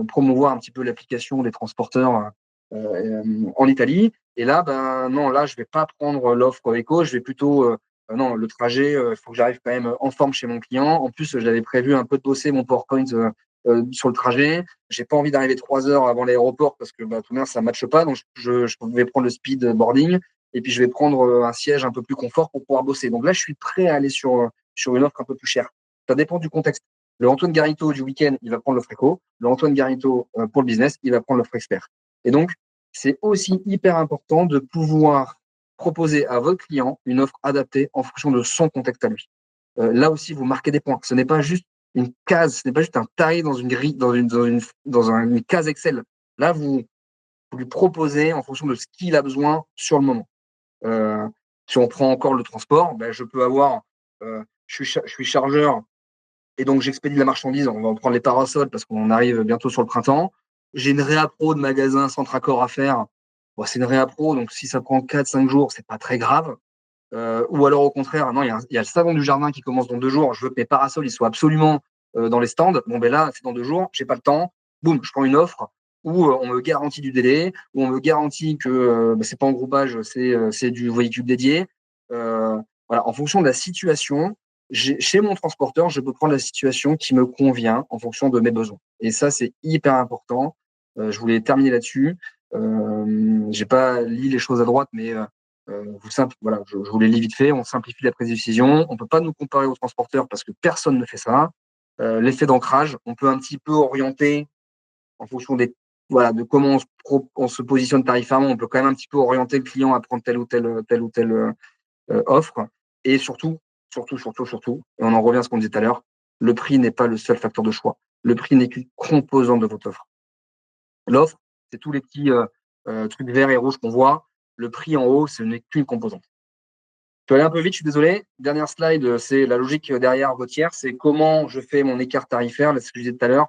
promouvoir un petit peu l'application des transporteurs en Italie. Et là, non, là, je vais pas prendre l'offre éco, je vais plutôt non, le trajet, il faut que j'arrive quand même en forme chez mon client. En plus, j'avais prévu un peu de bosser mon PowerPoint sur le trajet. J'ai pas envie d'arriver 3 heures avant l'aéroport parce que tout le monde, ça matche pas. Donc, je vais prendre le speed boarding et puis je vais prendre un siège un peu plus confort pour pouvoir bosser. Donc là, je suis prêt à aller sur une offre un peu plus chère. Ça dépend du contexte. Le Antoine Garito du week-end, il va prendre l'offre éco. Le Antoine Garito pour le business, il va prendre l'offre expert. Et donc, c'est aussi hyper important de pouvoir proposer à votre client une offre adaptée en fonction de son contexte à lui. Là aussi, vous marquez des points. Ce n'est pas juste une case, ce n'est pas juste un tarif dans une grille, dans une case Excel. Là, vous lui proposez en fonction de ce qu'il a besoin sur le moment. Si on prend encore le transport, ben, je peux avoir, je suis chargeur et donc j'expédie de la marchandise. On va en prendre les parasols parce qu'on arrive bientôt sur le printemps. J'ai une réappro de magasin Centracor à faire. Bon, c'est une réappro, donc si ça prend 4-5 jours, c'est pas très grave. Ou alors au contraire, non, il y a le salon du jardin qui commence dans 2 jours. Je veux que mes parasols ils soient absolument dans les stands. Bon, ben là, c'est dans 2 jours, j'ai pas le temps. Boum, je prends une offre où on me garantit du délai, où on me garantit que c'est pas en groupage, c'est du véhicule dédié. Voilà, en fonction de la situation, chez mon transporteur, je peux prendre la situation qui me convient en fonction de mes besoins. Et ça, c'est hyper important. Je voulais terminer là-dessus. J'ai pas lu les choses à droite, mais voilà, je vous les lis vite fait. On simplifie la prise de décision. On peut pas nous comparer aux transporteurs parce que personne ne fait ça. L'effet d'ancrage, on peut un petit peu orienter en fonction de comment on se positionne tarifairement. On peut quand même un petit peu orienter le client à prendre telle ou telle offre. Et surtout, et on en revient à ce qu'on disait tout à l'heure, le prix n'est pas le seul facteur de choix. Le prix n'est qu'une composante de votre offre. L'offre, c'est tous les petits trucs verts et rouges qu'on voit. Le prix en haut, ce n'est qu'une composante. Je vais aller un peu vite, je suis désolé. Dernière slide, c'est la logique derrière Vautière, c'est comment je fais mon écart tarifaire. Là, c'est ce que je disais tout à l'heure.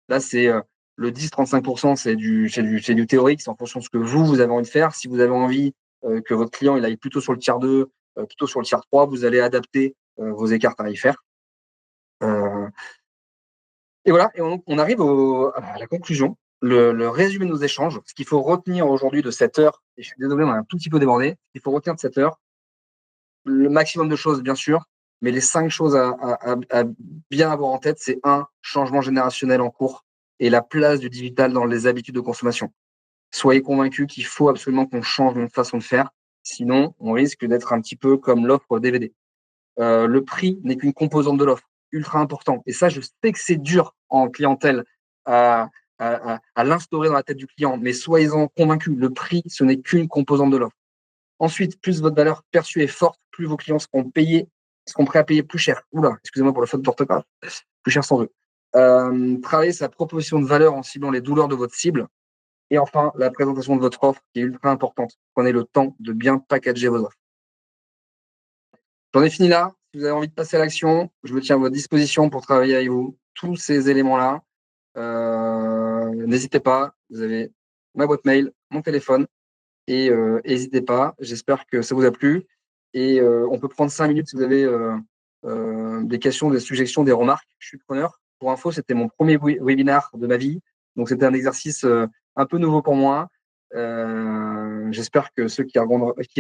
Là, c'est le 10-35%, c'est du théorique, c'est en fonction de ce que vous avez envie de faire. Si vous avez envie que votre client il aille plutôt sur le tiers 2, plutôt sur le tiers 3, vous allez adapter vos écarts tarifaires. Et voilà, et on arrive à la conclusion, le résumé de nos échanges. Ce qu'il faut retenir aujourd'hui de cette heure, et je suis désolé, on a un tout petit peu débordé, il faut retenir de cette heure, le maximum de choses, bien sûr, mais les 5 choses à bien avoir en tête, c'est 1, changement générationnel en cours et la place du digital dans les habitudes de consommation. Soyez convaincus qu'il faut absolument qu'on change notre façon de faire, sinon on risque d'être un petit peu comme l'offre DVD. Le prix n'est qu'une composante de l'offre, ultra important. Et ça, je sais que c'est dur en clientèle à l'instaurer dans la tête du client, mais soyez-en convaincus, le prix, ce n'est qu'une composante de l'offre. Ensuite, plus votre valeur perçue est forte, plus vos clients seront prêts à payer plus cher. Oula, excusez-moi pour le faute d'orthographe. Plus cher sans eux. Travailler sa proposition de valeur en ciblant les douleurs de votre cible. Et enfin, la présentation de votre offre qui est ultra importante. Prenez le temps de bien packager vos offres. J'en ai fini là. Si vous avez envie de passer à l'action, je me tiens à votre disposition pour travailler avec vous. Tous ces éléments-là, n'hésitez pas. Vous avez ma boîte mail, mon téléphone. Et n'hésitez pas, j'espère que ça vous a plu. Et on peut prendre 5 minutes si vous avez des questions, des suggestions, des remarques. Je suis preneur. Pour info, c'était mon premier webinaire de ma vie. Donc, c'était un exercice un peu nouveau pour moi. J'espère que ceux qui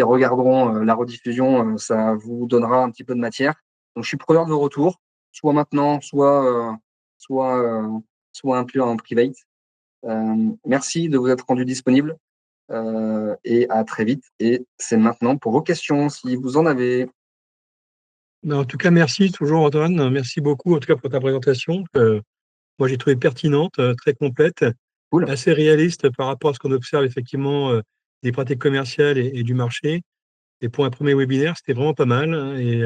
regarderont la rediffusion, ça vous donnera un petit peu de matière. Donc, je suis preneur de vos retours, soit maintenant, soit un peu en private. Merci de vous être rendu disponible. Et à très vite. Et c'est maintenant pour vos questions, si vous en avez. En tout cas, merci toujours Antoine. Merci beaucoup en tout cas pour ta présentation. Moi, j'ai trouvé pertinente, très complète, Cool. assez réaliste par rapport à ce qu'on observe effectivement des pratiques commerciales et du marché. Et pour un premier webinaire, c'était vraiment pas mal. Et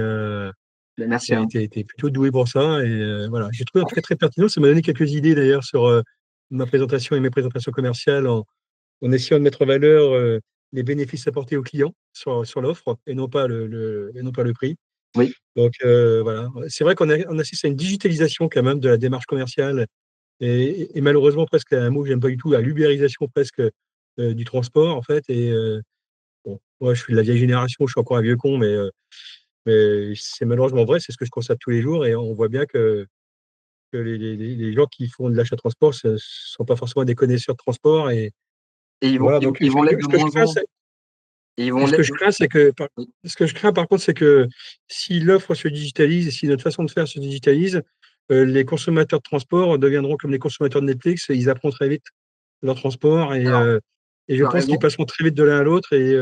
merci. t'es plutôt doué pour ça. Et voilà, j'ai trouvé en tout cas très pertinent. Ça m'a donné quelques idées d'ailleurs sur ma présentation et mes présentations commerciales en essayant de mettre en valeur les bénéfices apportés aux clients sur l'offre et non pas le prix. Oui. Donc voilà, c'est vrai qu'on assiste à une digitalisation quand même de la démarche commerciale et malheureusement presque un mot que j'aime pas du tout, à l'ubérisation presque du transport en fait. Et bon, moi je suis de la vieille génération, je suis encore un vieux con, mais c'est malheureusement vrai, c'est ce que je constate tous les jours et on voit bien que les gens qui font de l'achat de transport ne sont pas forcément des connaisseurs de transport et ils voilà, vont, donc ils vont l'être de moins en moins. ce que je crains, c'est que, par contre, c'est que si l'offre se digitalise et si notre façon de faire se digitalise, les consommateurs de transport deviendront comme les consommateurs de Netflix, ils apprendront très vite leur transport et je pense qu'ils passeront très vite de l'un à l'autre et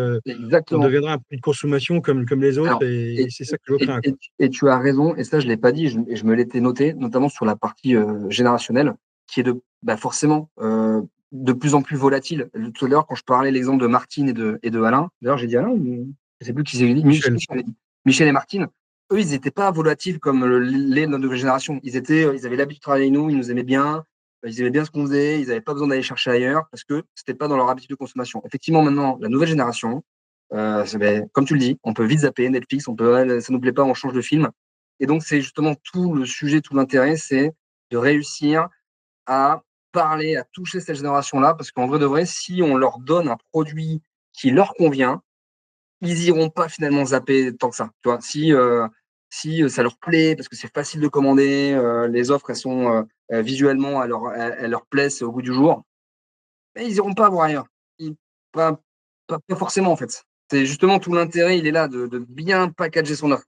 on deviendra un peu de consommation comme les autres. Alors, et c'est ça que je crains. Et tu as raison, et ça je ne l'ai pas dit, et je me l'étais noté, notamment sur la partie générationnelle, qui est forcément de plus en plus volatile. Tout à l'heure, quand je parlais l'exemple de Martine et de Alain, d'ailleurs j'ai dit Alain, je ne sais plus qui c'est, Michel et Martine, eux, ils n'étaient pas volatiles comme les notre nouvelle génération. Ils avaient l'habitude de travailler avec nous, ils nous aimaient bien, ils aimaient bien ce qu'on faisait, ils n'avaient pas besoin d'aller chercher ailleurs parce que ce n'était pas dans leur habitude de consommation. Effectivement, maintenant, la nouvelle génération, Comme tu le dis, on peut vite zapper Netflix, ça nous plaît pas, on change de film. Et donc, c'est justement tout le sujet, tout l'intérêt, c'est de réussir à parler, à toucher cette génération-là, parce qu'en vrai de vrai, si on leur donne un produit qui leur convient, ils iront pas finalement zapper tant que ça. Tu vois, si ça leur plaît, parce que c'est facile de commander, les offres, elles sont visuellement, elles leur plaisent, c'est au goût du jour, mais ils iront pas voir ailleurs. Pas, pas forcément, en fait. C'est justement tout l'intérêt, il est là, de bien packager son offre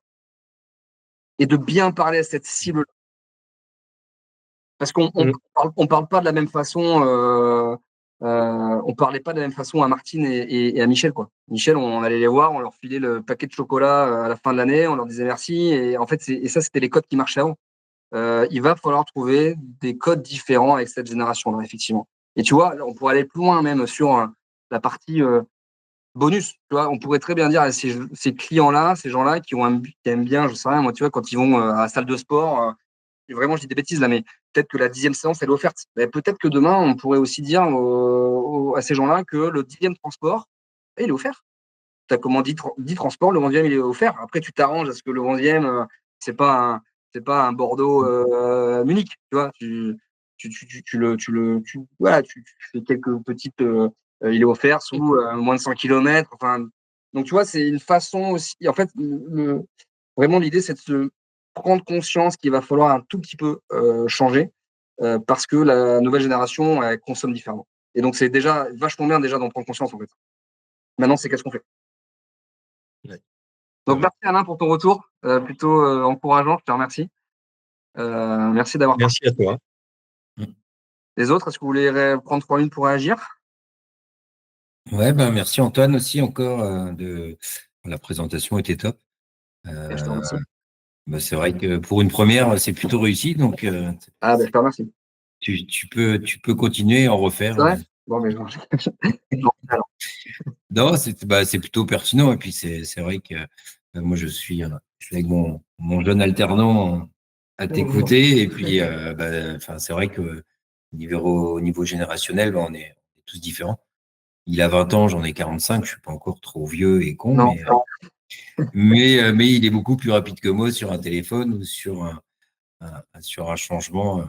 et de bien parler à cette cible. Parce qu'on parle pas de la même façon, on parlait pas de la même façon à Martine et à Michel, quoi. Michel, on allait les voir, on leur filait le paquet de chocolat à la fin de l'année, on leur disait merci. Et en fait, ça, c'était les codes qui marchaient avant. Il va falloir trouver des codes différents avec cette génération-là, effectivement. Et tu vois, on pourrait aller plus loin même sur la partie bonus. Tu vois, on pourrait très bien dire à ces clients-là, ces gens-là qui aiment bien, je sais rien, moi, tu vois, quand ils vont à la salle de sport, vraiment, je dis des bêtises là, mais peut-être que la 10e séance, elle est offerte. Mais peut-être que demain, on pourrait aussi dire à ces gens-là que le 10e transport, il est offert. Tu as commandé 10 transports, le 11e, il est offert. Après, tu t'arranges à ce que le 11e, c'est pas un Bordeaux Munich. Tu vois, tu fais quelques petites. Il est offert sous moins de 100 km. Enfin, donc, tu vois, c'est une façon aussi. En fait, vraiment, l'idée, c'est de se prendre conscience qu'il va falloir un tout petit peu changer parce que la nouvelle génération, elle consomme différemment. Et donc, c'est déjà vachement bien déjà d'en prendre conscience, en fait. Maintenant, c'est qu'est-ce qu'on fait. Ouais. Donc, merci Alain pour ton retour, plutôt encourageant, je te remercie. Merci d'avoir Merci à toi. Les autres, est-ce que vous voulez prendre 3 minutes pour réagir? Ouais, ben merci Antoine aussi encore la présentation était top. Je te remercie. C'est vrai que pour une première, c'est plutôt réussi, donc Je te remercie. tu peux continuer et en refaire. C'est vrai? Bon, mais alors. Non, c'est plutôt pertinent. Et puis, c'est vrai que moi, je suis avec mon jeune alternant à t'écouter. Et puis, c'est vrai que au niveau générationnel, on est tous différents. Il a 20 ans, j'en ai 45. Je suis pas encore trop vieux et con, Non. mais il est beaucoup plus rapide que moi sur un téléphone ou sur un changement.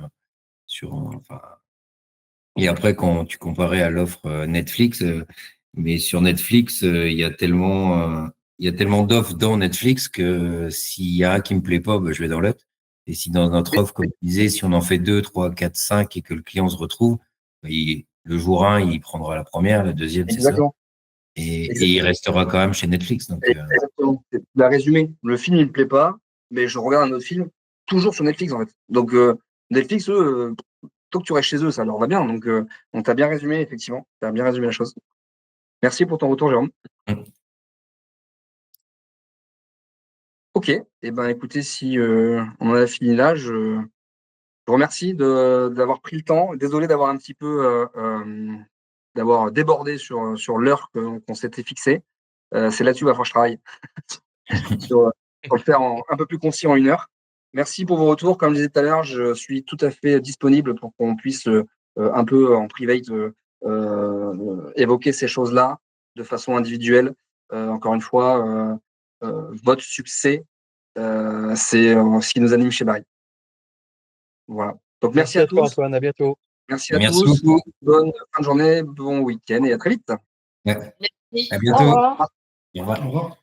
Et après, quand tu comparais à l'offre Netflix, mais sur Netflix, il y a tellement d'offres dans Netflix que s'il y a un qui me plaît pas, je vais dans l'autre. Et si dans notre offre, comme tu disais, si on en fait 2, 3, 4, 5 et que le client se retrouve, le jour 1, il prendra la première, la deuxième, c'est ça. Et il restera quand même chez Netflix. Donc, exactement. Tu l'as résumé. Le film, il me plaît pas, mais je regarde un autre film, toujours sur Netflix, en fait. Donc, Netflix, eux, tant que tu restes chez eux, ça leur va bien. Donc tu as bien résumé, effectivement. Tu as bien résumé la chose. Merci pour ton retour, Jérôme. Ok. Eh ben, écoutez, si on en a fini là, je vous remercie d'avoir pris le temps. Désolé d'avoir un petit peu d'avoir débordé sur l'heure qu'on s'était fixée. C'est là-dessus qu'il va falloir que je travaille. Pour le faire un peu plus concis en 1 heure. Merci pour vos retours. Comme je disais tout à l'heure, je suis tout à fait disponible pour qu'on puisse un peu en private évoquer ces choses-là de façon individuelle. Encore une fois, votre succès, c'est ce qui nous anime chez Barry. Voilà. Donc merci à toi, tous. Antoine. À bientôt. Merci à tous. beaucoup. Bonne fin de journée, bon week-end et à très vite. Ouais. Merci. À bientôt. Au revoir. Au revoir.